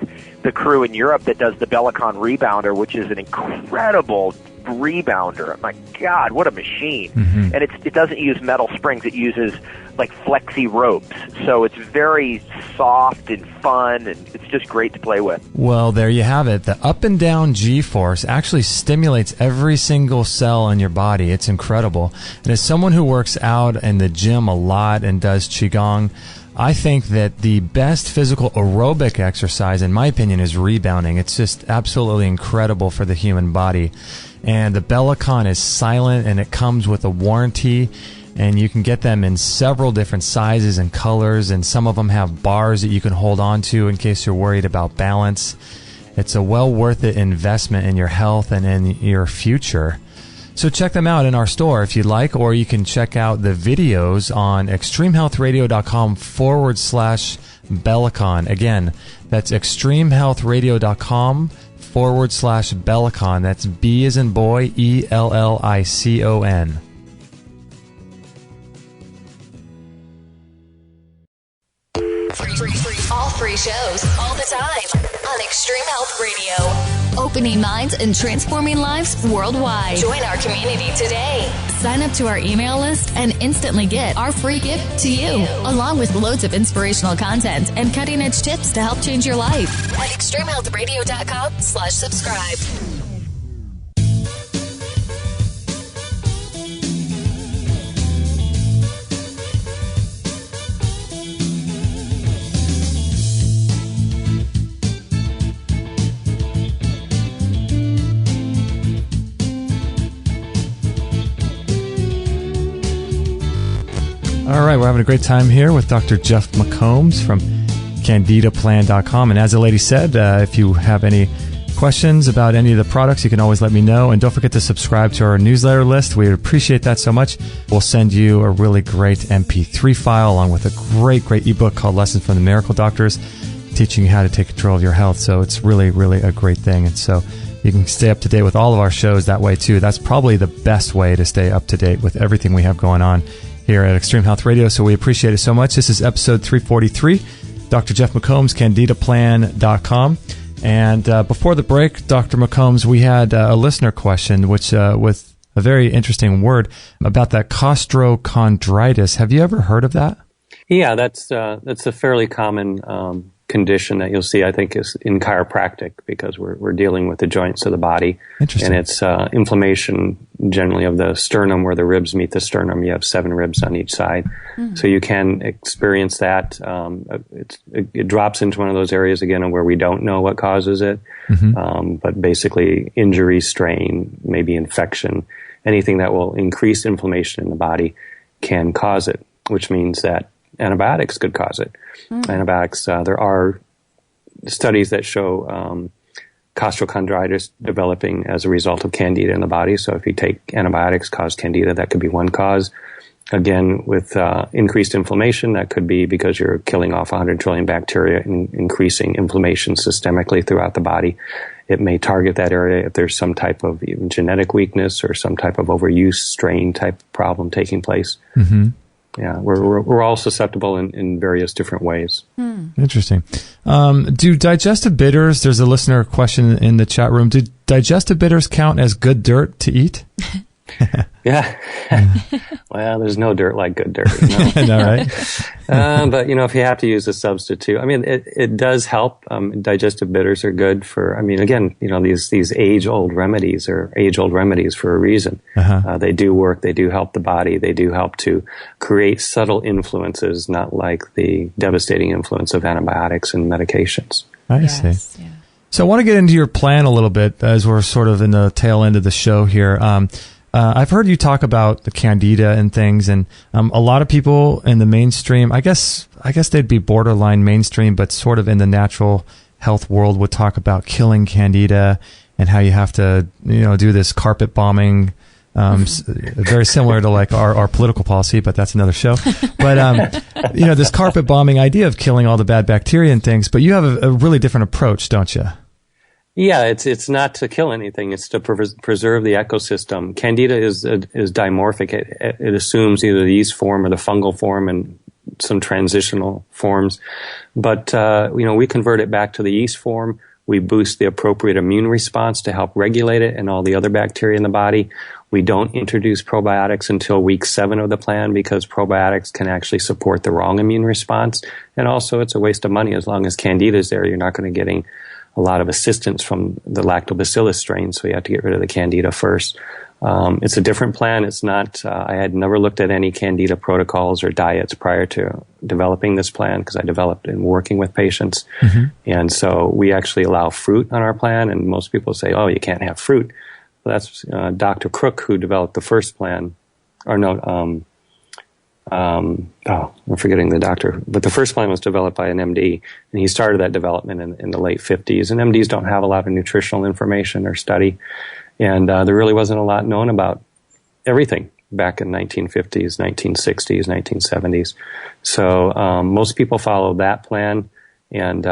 the crew in Europe that does the Bellicon rebounder, which is an incredible rebounder. My God, what a machine. Mm-hmm. And it doesn't use metal springs. It uses like flexi ropes. So it's very soft and fun, and it's just great to play with. Well, there you have it. The up and down G-force actually stimulates every single cell in your body. It's incredible. And as someone who works out in the gym a lot and does Qigong, I think that the best physical aerobic exercise, in my opinion, is rebounding. It's just absolutely incredible for the human body. And the Bellicon is silent, and it comes with a warranty, and you can get them in several different sizes and colors, and some of them have bars that you can hold on to in case you're worried about balance. It's a well worth it investment in your health and in your future. So check them out in our store if you'd like, or you can check out the videos on extremehealthradio.com/Bellicon. Again, that's extremehealthradio.com/Bellicon. That's B as in boy, ELLICON. All free shows, all the time, on Extreme Health Radio. Opening minds and transforming lives worldwide. Join our community today. Sign up to our email list and instantly get our free gift to you, along with loads of inspirational content and cutting-edge tips to help change your life at extremehealthradio.com/subscribe. All right, we're having a great time here with Dr. Jeff McCombs from CandidaPlan.com. And as the lady said, if you have any questions about any of the products, you can always let me know. And don't forget to subscribe to our newsletter list. We appreciate that so much. We'll send you a really great MP3 file along with a great ebook called Lessons from the Miracle Doctors, teaching you how to take control of your health. So it's really, really a great thing. And so you can stay up to date with all of our shows that way too. That's probably the best way to stay up to date with everything we have going on here at Extreme Health Radio, so we appreciate it so much. This is episode 343. Dr. Jeff McCombs, CandidaPlan.com. And before the break, Dr. McCombs, we had a listener question, which with a very interesting word about that costochondritis. Have you ever heard of that? Yeah, that's a fairly common condition that you'll see, I think, is in chiropractic, because we're dealing with the joints of the body. Interesting. And it's inflammation generally of the sternum, where the ribs meet the sternum. You have 7 ribs on each side. Mm-hmm. So you can experience that. It drops into one of those areas, again, where we don't know what causes it. Mm-hmm. But basically injury, strain, maybe infection, anything that will increase inflammation in the body can cause it, which means that antibiotics could cause it. Antibiotics, there are studies that show costochondritis developing as a result of candida in the body. So if you take antibiotics, cause candida, that could be one cause. Again, with increased inflammation, that could be because you're killing off 100 trillion bacteria and increasing inflammation systemically throughout the body. It may target that area if there's some type of even genetic weakness or some type of overuse, strain type problem taking place. Mm-hmm. Yeah, we're all susceptible in various different ways. Interesting. Do digestive bitters, there's a listener question in the chat room, do digestive bitters count as good dirt to eat? Yeah. Well, there's no dirt like good dirt. You know? I know, right? But, if you have to use a substitute, it does help. Digestive bitters are good for, again, these age-old remedies are age-old remedies for a reason. Uh-huh. They do work. They do help the body. They do help to create subtle influences, not like the devastating influence of antibiotics and medications. I see. Yeah. So I want to get into your plan a little bit as we're sort of in the tail end of the show here. I've heard you talk about the candida and things, and a lot of people in the mainstream, I guess they'd be borderline mainstream, but sort of in the natural health world would talk about killing Candida and how you have to, do this carpet bombing, very similar to like our political policy, but that's another show. But, this carpet bombing idea of killing all the bad bacteria and things, but you have a really different approach, don't you? Yeah, it's not to kill anything. It's to preserve the ecosystem. Candida is dimorphic. It assumes either the yeast form or the fungal form and some transitional forms. But, we convert it back to the yeast form. We boost the appropriate immune response to help regulate it and all the other bacteria in the body. We don't introduce probiotics until week 7 of the plan because probiotics can actually support the wrong immune response. And also it's a waste of money. As long as Candida is there, you're not going to getting a lot of assistance from the lactobacillus strain, so you have to get rid of the Candida first. It's a different plan. It's not, I had never looked at any Candida protocols or diets prior to developing this plan because I developed in working with patients. Mm-hmm. And so we actually allow fruit on our plan, and most people say, oh, you can't have fruit. Well, that's Dr. Crook who developed the first plan. Or no, I'm forgetting the doctor, but the first plan was developed by an MD, and he started that development in the late 50s. And MDs don't have a lot of nutritional information or study, and there really wasn't a lot known about everything back in 1950s, 1960s, 1970s. So most people follow that plan, and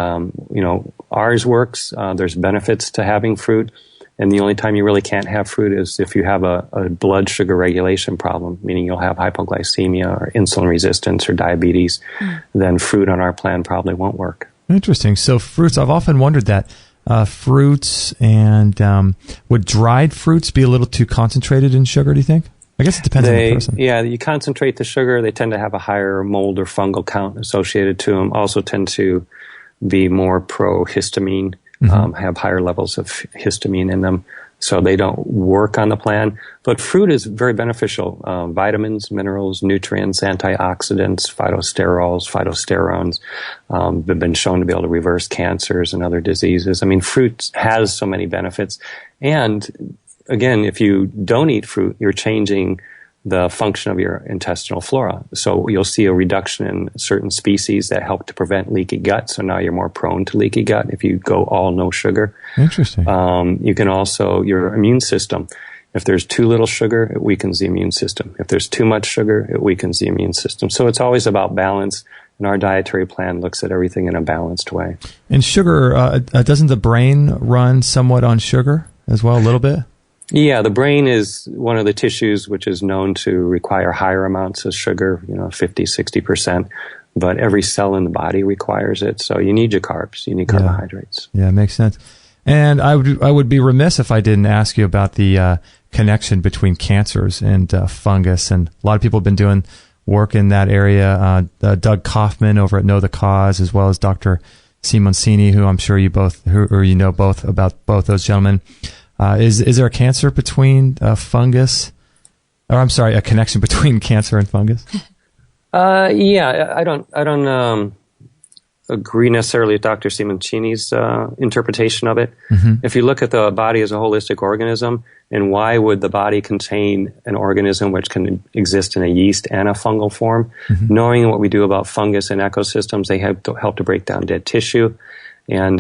ours works. There's benefits to having fruit. And the only time you really can't have fruit is if you have a blood sugar regulation problem, meaning you'll have hypoglycemia or insulin resistance or diabetes. Then fruit on our plan probably won't work. Interesting. So fruits, I've often wondered that. Fruits and would dried fruits be a little too concentrated in sugar, do you think? I guess it depends on the person. Yeah, you concentrate the sugar. They tend to have a higher mold or fungal count associated to them. Also tend to be more pro-histamine. Have higher levels of histamine in them, so they don't work on the plan. But fruit is very beneficial. Vitamins, minerals, nutrients, antioxidants, phytosterols, phytosterones have been shown to be able to reverse cancers and other diseases. I mean, fruit has so many benefits. And again, if you don't eat fruit, you're changing the function of your intestinal flora. So you'll see a reduction in certain species that help to prevent leaky gut. So now you're more prone to leaky gut if you go all no sugar. Interesting. You can also, your immune system, if there's too little sugar, it weakens the immune system. If there's too much sugar, it weakens the immune system. So it's always about balance. And our dietary plan looks at everything in a balanced way. And sugar, doesn't the brain run somewhat on sugar as well, a little bit? Yeah, the brain is one of the tissues which is known to require higher amounts of sugar, 50, 60%. But every cell in the body requires it. So you need your carbs. You need carbohydrates. Yeah, it makes sense. And I would be remiss if I didn't ask you about the connection between cancers and fungus. And a lot of people have been doing work in that area. Doug Kaufman over at Know the Cause, as well as Dr. Simoncini, who I'm sure you know both about both those gentlemen. Is there a cancer between fungus? Or I'm sorry, a connection between cancer and fungus? Yeah, I don't agree necessarily with Dr. Simoncini's interpretation of it. Mm-hmm. If you look at the body as a holistic organism, and why would the body contain an organism which can exist in a yeast and a fungal form? Mm-hmm. Knowing what we do about fungus and ecosystems, they help to break down dead tissue. And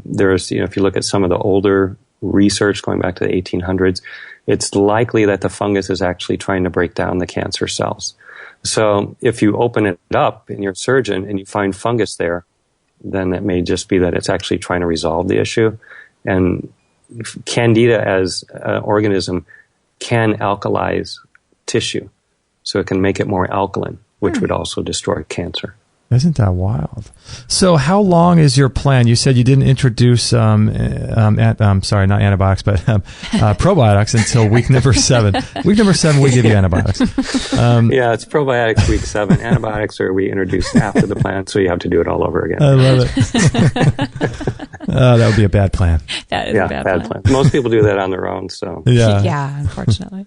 there's, if you look at some of the older research going back to the 1800s, it's likely that the fungus is actually trying to break down the cancer cells. So if you open it up and you're a surgeon and you find fungus there, then it may just be that it's actually trying to resolve the issue. And Candida as an organism can alkalize tissue. So it can make it more alkaline, which would also destroy cancer. Isn't that wild? So how long is your plan? You said you didn't introduce, not antibiotics, but probiotics until week number 7. Week number 7, we give you antibiotics. Yeah, it's probiotics week 7. Antibiotics are we introduced after the plan, so you have to do it all over again. I love it. That would be a bad plan. That is a bad plan. Most people do that on their own. So yeah, unfortunately.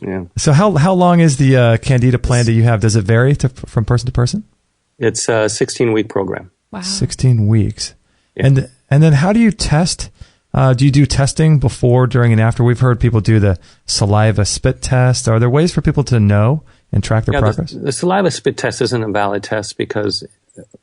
Yeah. So how long is the Candida plan that you have? Does it vary from person to person? It's a 16-week program. Wow. 16 weeks. Yeah. And then how do you test? Do you do testing before, during, and after? We've heard people do the saliva spit test. Are there ways for people to know and track their progress? The saliva spit test isn't a valid test because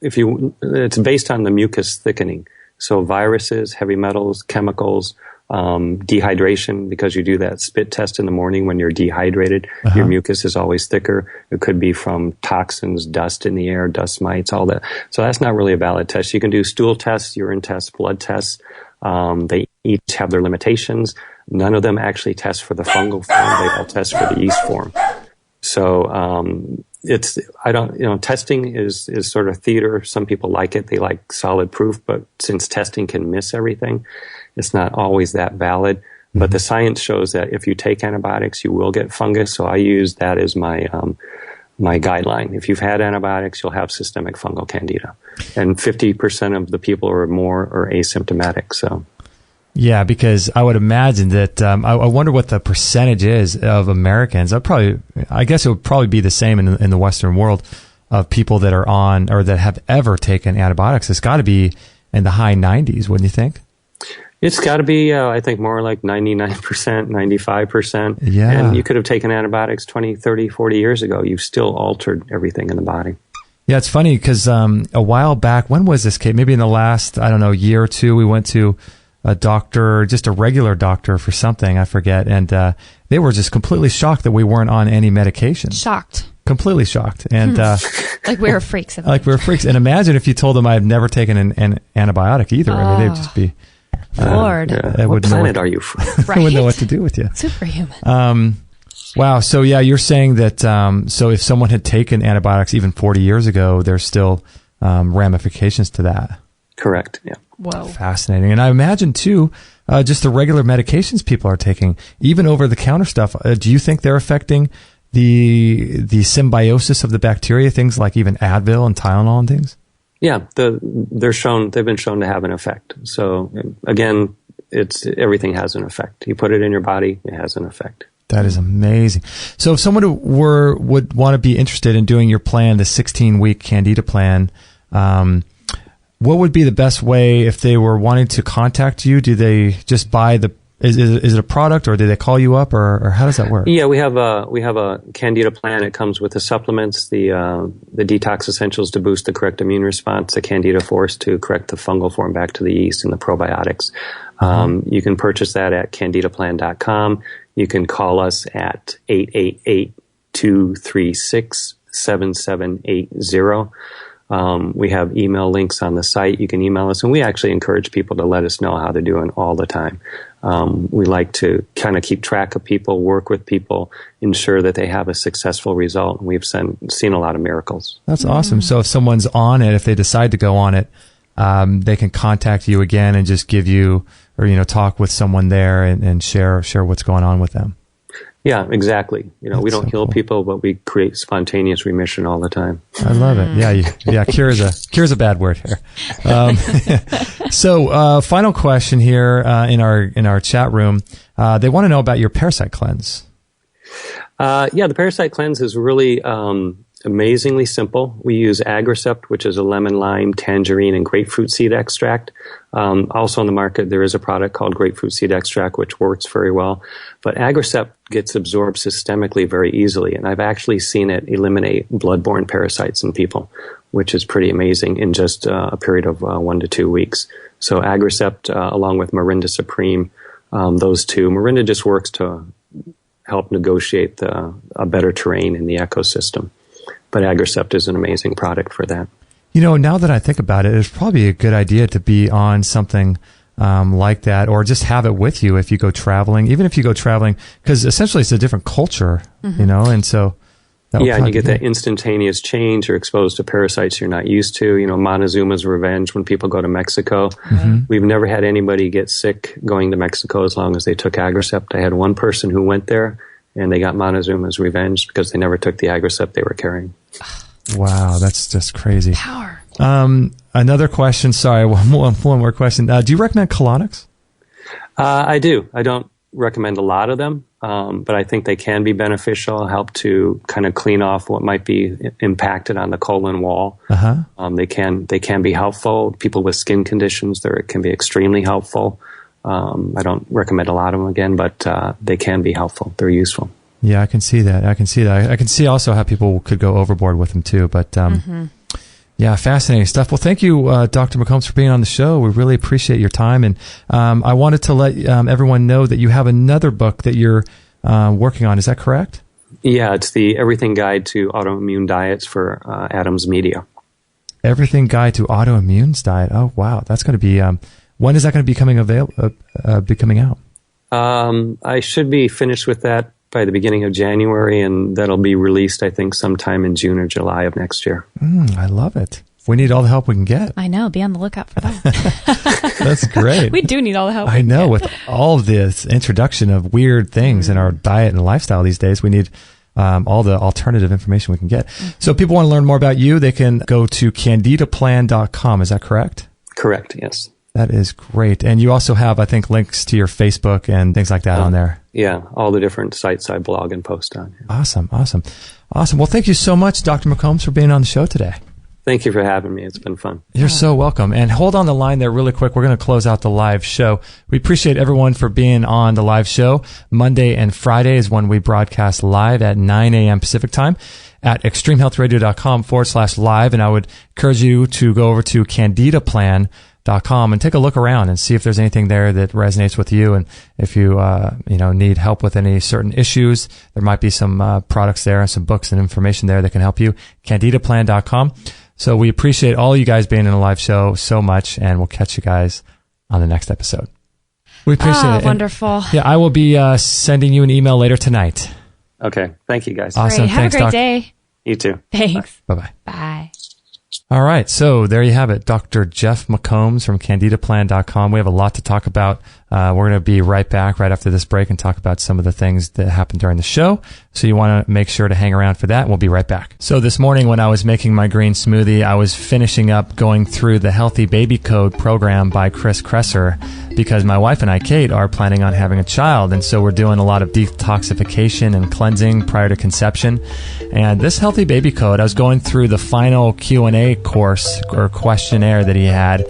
it's based on the mucus thickening. So viruses, heavy metals, chemicals, dehydration, because you do that spit test in the morning when you're dehydrated. Your mucus is always thicker. It could be from toxins, dust in the air, dust mites, all that. So that's not really a valid test. You can do stool tests, urine tests, blood tests. They each have their limitations. None of them actually test for the fungal form. They all test for the yeast form. So testing is sort of theater. Some people like it. They like solid proof, but since testing can miss everything, it's not always that valid. But the science shows that if you take antibiotics, you will get fungus. So I use that as my guideline. If you've had antibiotics, you'll have systemic fungal candida. And 50% of the people or more are asymptomatic. So, yeah, because I would imagine that I wonder what the percentage is of Americans. I guess it would probably be the same in the Western world of people that are on or that have ever taken antibiotics. It's got to be in the high 90s, wouldn't you think? It's got to be, I think, more like 99%, 95%. Yeah. And you could have taken antibiotics 20, 30, 40 years ago. You've still altered everything in the body. Yeah, it's funny because a while back, when was this, Kate? Maybe in the last, year or two, we went to a doctor, just a regular doctor for something, I forget. And they were just completely shocked that we weren't on any medication. Shocked. Completely shocked. And like we were freaks. Like we were freaks. And imagine if you told them I've never taken an antibiotic either. I mean, they'd just be... Lord. What planet are you from? Right. I wouldn't know what to do with you. Superhuman. Wow. So, yeah, you're saying that so if someone had taken antibiotics even 40 years ago, there's still ramifications to that. Correct. Yeah. Whoa. Fascinating. And I imagine, too, just the regular medications people are taking, even over-the-counter stuff, do you think they're affecting the symbiosis of the bacteria, things like even Advil and Tylenol and things? Yeah, they've been shown to have an effect. So again, everything has an effect. You put it in your body, it has an effect. That is amazing. So if someone would want to be interested in doing your plan, the 16-week Candida Plan, what would be the best way if they were wanting to contact you? Do they just buy is it a product, or do they call you up, or how does that work? Yeah, we have a Candida Plan. It comes with the supplements, the detox essentials to boost the correct immune response, the Candida Force to correct the fungal form back to the yeast, and the probiotics. You can purchase that at candidaplan.com. You can call us at 888-236-7780. We have email links on the site. You can email us, and we actually encourage people to let us know how they're doing all the time. We like to kind of keep track of people, work with people, ensure that they have a successful result. And we've seen a lot of miracles. That's awesome. So if someone's on it, if they decide to go on it, they can contact you again and just give you, or talk with someone there and share what's going on with them. Yeah, exactly. We don't heal people, but we create spontaneous remission all the time. I love it. Yeah, cure is a bad word here. So, final question here in our chat room. They want to know about your Parasite cleanse. The Parasite cleanse is really amazingly simple. We use Agricept, which is a lemon, lime, tangerine, and grapefruit seed extract. Also on the market, there is a product called grapefruit seed extract, which works very well. But Agricept gets absorbed systemically very easily, and I've actually seen it eliminate bloodborne parasites in people, which is pretty amazing in just a period of 1 to 2 weeks. So Agricept, along with Morinda Supreme, those two. Morinda just works to help negotiate a better terrain in the ecosystem. But Agricept is an amazing product for that. Now that I think about it, it's probably a good idea to be on something like that, or just have it with you if you go traveling, even if you go traveling, because essentially it's a different culture, and so. And you get that instantaneous change. You're exposed to parasites you're not used to. Montezuma's revenge when people go to Mexico. Mm-hmm. We've never had anybody get sick going to Mexico as long as they took Agricept. I had one person who went there, and they got Montezuma's revenge because they never took the Agricept they were carrying. Wow, that's just crazy. Power. Another question. Sorry, one more question. Do you recommend colonics? I do. I don't recommend a lot of them, but I think they can be beneficial, help to kind of clean off what might be impacted on the colon wall. Uh-huh. They can be helpful. People with skin conditions, it can be extremely helpful. I don't recommend a lot of them again, but they can be helpful. They're useful. Yeah, I can see that. I can see also how people could go overboard with them too. But Yeah, fascinating stuff. Well, thank you, Dr. McCombs, for being on the show. We really appreciate your time. And I wanted to let everyone know that you have another book that you're working on. Is that correct? Yeah, it's the Everything Guide to Autoimmune Diets for Adams Media. Everything Guide to Autoimmune Diet. Oh, wow. That's going to be, when is that going to be coming out? I should be finished with that by the beginning of January, and that'll be released, I think, sometime in June or July of next year. I love it. We need all the help we can get. I know. Be on the lookout for that. That's great. We do need all the help. I know. With all this introduction of weird things in our diet and lifestyle these days, we need all the alternative information we can get. So if people want to learn more about you, they can go to CandidaPlan.com. Is that correct? Correct, yes. That is great. And you also have, I think, links to your Facebook and things like that on there. Yeah, all the different sites I blog and post on. Yeah. Awesome. Well, thank you so much, Dr. McCombs, for being on the show today. Thank you for having me. It's been fun. You're so welcome. And hold on the line there really quick. We're going to close out the live show. We appreciate everyone for being on the live show. Monday and Friday is when we broadcast live at 9 a.m. Pacific time at extremehealthradio.com/live. And I would encourage you to go over to CandidaPlan.com and take a look around and see if there's anything there that resonates with you. And if you, need help with any certain issues, there might be some products there and some books and information there that can help you. CandidaPlan.com. So we appreciate all you guys being in the live show so much, and we'll catch you guys on the next episode. We appreciate it. Wonderful. And, I will be sending you an email later tonight. Okay. Thank you, guys. Awesome. Great. Have a great day. You too. Thanks. Bye-bye. Bye. All right. So there you have it. Dr. Jeff McCombs from CandidaPlan.com. We have a lot to talk about. We're going to be right back right after this break and talk about some of the things that happened during the show. So you want to make sure to hang around for that. We'll be right back. So this morning when I was making my green smoothie, I was finishing up going through the Healthy Baby Code program by Chris Kresser because my wife and I, Kate, are planning on having a child. And so we're doing a lot of detoxification and cleansing prior to conception. And this Healthy Baby Code, I was going through the final Q&A course or questionnaire that he had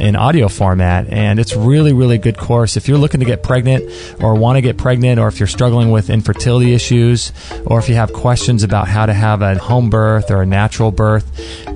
in audio format. And it's really, really good course. If you're looking to get pregnant or want to get pregnant, or if you're struggling with infertility issues, or if you have questions about how to have a home birth or a natural birth,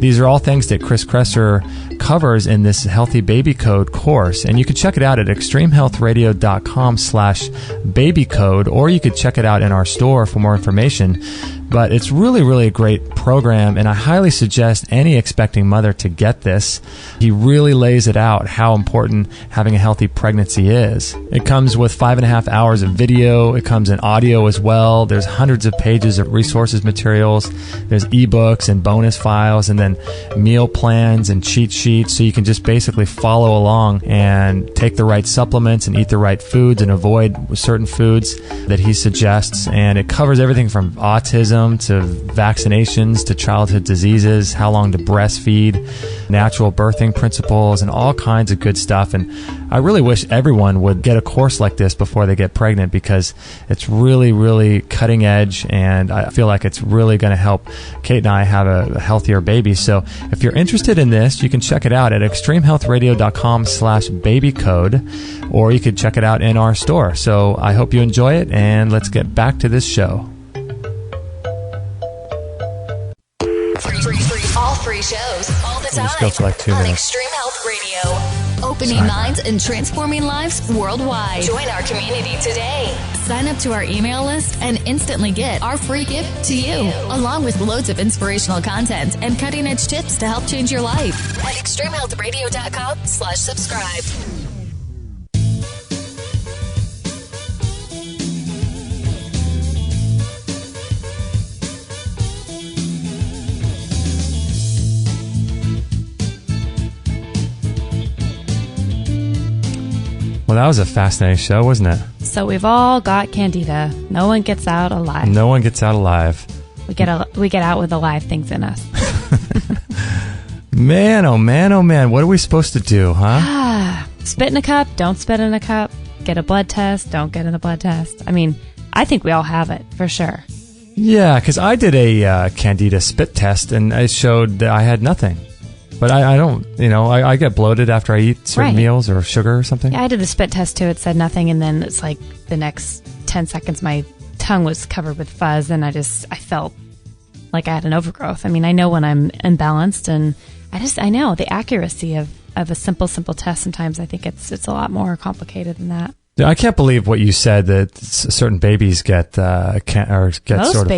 these are all things that Chris Kresser covers in this Healthy Baby Code course. And you can check it out at extremehealthradio.com/babycode, or you could check it out in our store for more information. But it's really, really a great program, and I highly suggest any expecting mother to get this. He really lays it out how important having a healthy pregnancy is. It comes with 5.5 hours of video. It comes in audio as well. There's hundreds of pages of resources materials. There's ebooks and bonus files, and then meal plans and cheat sheets, so you can just basically follow along and take the right supplements and eat the right foods and avoid certain foods that he suggests. And it covers everything from autism to vaccinations to childhood diseases, how long to breastfeed, natural birthing principles, and all kinds of good stuff. And I really wish everyone would get a course like this before they get pregnant, because it's really, really cutting edge, and I feel like it's really going to help Kate and I have a healthier baby. So if you're interested in this, you can check it out at extremehealthradio.com/babycode, or you could check it out in our store. So I hope you enjoy it, and let's get back to this show. All free shows, all the time. Just go for like 2 on minutes. Extreme Health Radio. Opening minds and transforming lives worldwide. Join our community today. Sign up to our email list and instantly get our free gift to you, along with loads of inspirational content and cutting-edge tips to help change your life at extremehealthradio.com/subscribe. Well, that was a fascinating show, wasn't it? So we've all got Candida. No one gets out alive. No one gets out alive. We get out with alive things in us. Man, oh man, oh man. What are we supposed to do, huh? Spit in a cup, don't spit in a cup. Get a blood test, don't get in a blood test. I mean, I think we all have it, for sure. Yeah, because I did a Candida spit test, and it showed that I had nothing. But I don't, I get bloated after I eat certain meals or sugar or something. Yeah, I did the spit test too. It said nothing, and then it's like the next 10 seconds my tongue was covered with fuzz, and I felt like I had an overgrowth. I mean, I know when I'm imbalanced, and I know the accuracy of a simple test. Sometimes I think it's a lot more complicated than that. I can't believe what you said, that certain babies get most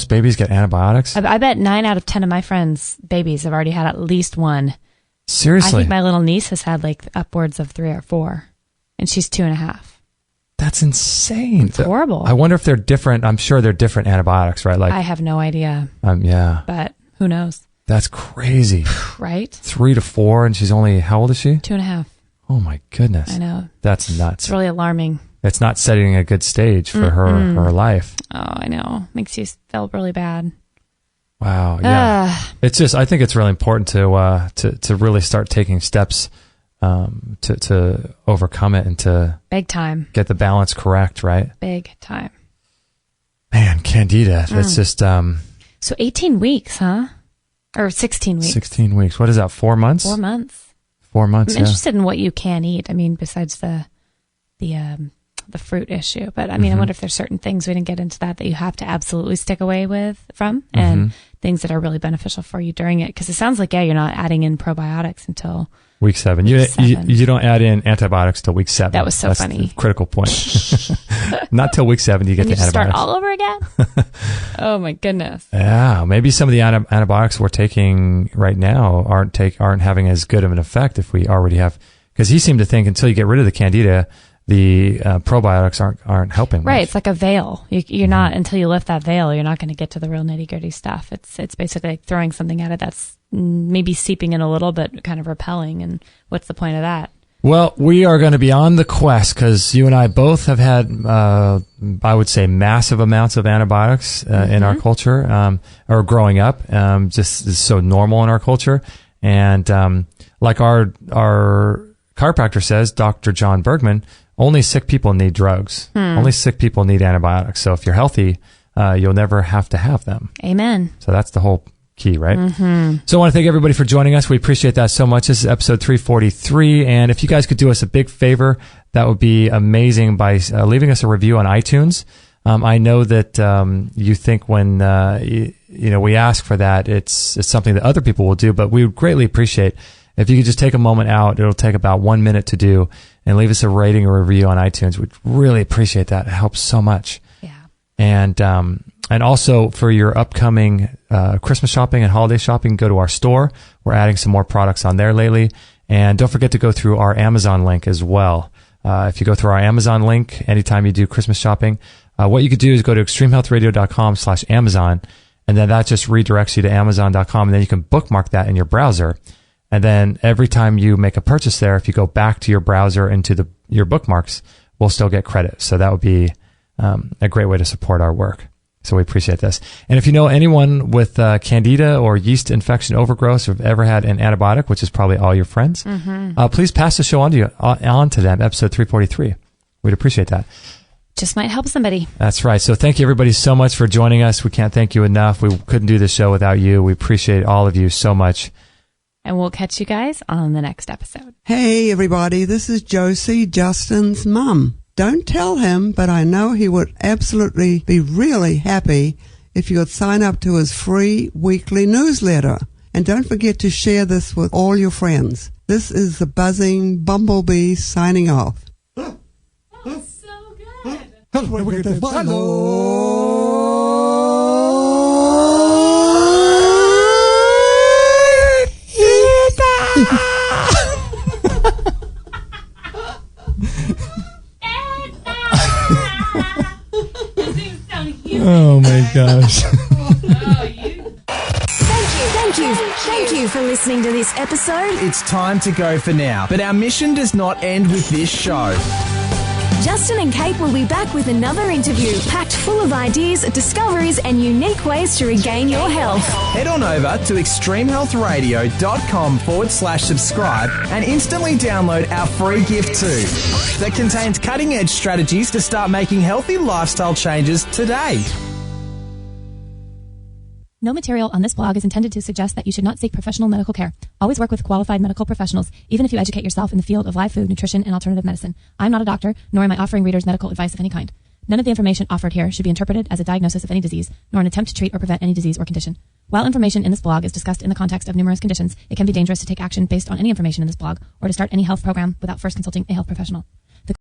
babies get antibiotics. I bet 9 out of 10 of my friends' babies have already had at least one. Seriously? I think my little niece has had like upwards of 3 or 4, and she's 2.5. That's insane. It's horrible. I wonder if they're different. I'm sure they're different antibiotics, right? Like I have no idea. Yeah. But who knows? That's crazy. Right? 3 to 4, and she's only, how old is she? 2.5. Oh my goodness. I know. That's nuts. It's really alarming. It's not setting a good stage for her life. Oh, I know. Makes you feel really bad. Wow. Yeah. It's just, I think it's really important to really start taking steps to overcome it and to big time get the balance correct, right? Big time. Man, Candida. That's just So 18 weeks, huh? Or 16 weeks. 16 weeks. What is that? 4 months? 4 months. 4 months. I'm interested in what you can eat. I mean, besides the fruit issue, but I mean, I wonder if there's certain things, we didn't get into that you have to absolutely stick away from, and things that are really beneficial for you during it. Because it sounds like you're not adding in probiotics until week 7. You don't add in antibiotics till week 7. That was so funny. That's the critical point. Not till week 7 you get the antibiotics. Start all over again. Oh my goodness. Yeah, maybe some of the antibiotics we're taking right now aren't having as good of an effect if we already have. Because he seemed to think until you get rid of the Candida, the probiotics aren't helping. Right, much. It's like a veil. You're not, until you lift that veil, you're not going to get to the real nitty gritty stuff. It's basically like throwing something at it that's maybe seeping in a little, but kind of repelling. And what's the point of that? Well, we are going to be on the quest because you and I both have had, I would say, massive amounts of antibiotics in our culture, or growing up. Just is so normal in our culture, and like our chiropractor says, Dr. John Bergman. Only sick people need drugs. Only sick people need antibiotics. So if you're healthy, you'll never have to have them. Amen. So that's the whole key, right? So I want to thank everybody for joining us. We appreciate that so much. This is episode 343. And if you guys could do us a big favor, that would be amazing by leaving us a review on iTunes. I know that you think when we ask for that, it's something that other people will do, but we would greatly appreciate if you could just take a moment out. It'll take about 1 minute to do, and leave us a rating or review on iTunes. We'd really appreciate that. It helps so much. Yeah. And also for your upcoming Christmas shopping and holiday shopping, go to our store. We're adding some more products on there lately. And don't forget to go through our Amazon link as well. If you go through our Amazon link, anytime you do Christmas shopping, what you could do is go to extremehealthradio.com/Amazon, and then that just redirects you to Amazon.com, and then you can bookmark that in your browser. And then every time you make a purchase there, if you go back to your browser into your bookmarks, we'll still get credit. So that would be a great way to support our work. So we appreciate this. And if you know anyone with Candida or yeast infection overgrowth, or have ever had an antibiotic, which is probably all your friends, please pass the show on to them, episode 343. We'd appreciate that. Just might help somebody. That's right. So thank you everybody so much for joining us. We can't thank you enough. We couldn't do this show without you. We appreciate all of you so much. And we'll catch you guys on the next episode. Hey, everybody. This is Josie, Justin's mum. Don't tell him, but I know he would absolutely be really happy if you would sign up to his free weekly newsletter. And don't forget to share this with all your friends. This is the buzzing bumblebee signing off. Oh, so good. Oh my gosh. Thank you for listening to this episode. It's time to go for now, but our mission does not end with this show. Justin and Kate will be back with another interview packed full of ideas, discoveries, and unique ways to regain your health. Head on over to extremehealthradio.com/subscribe and instantly download our free gift too that contains cutting-edge strategies to start making healthy lifestyle changes today. No material on this blog is intended to suggest that you should not seek professional medical care. Always work with qualified medical professionals, even if you educate yourself in the field of live food, nutrition, and alternative medicine. I'm not a doctor, nor am I offering readers medical advice of any kind. None of the information offered here should be interpreted as a diagnosis of any disease, nor an attempt to treat or prevent any disease or condition. While information in this blog is discussed in the context of numerous conditions, it can be dangerous to take action based on any information in this blog or to start any health program without first consulting a health professional.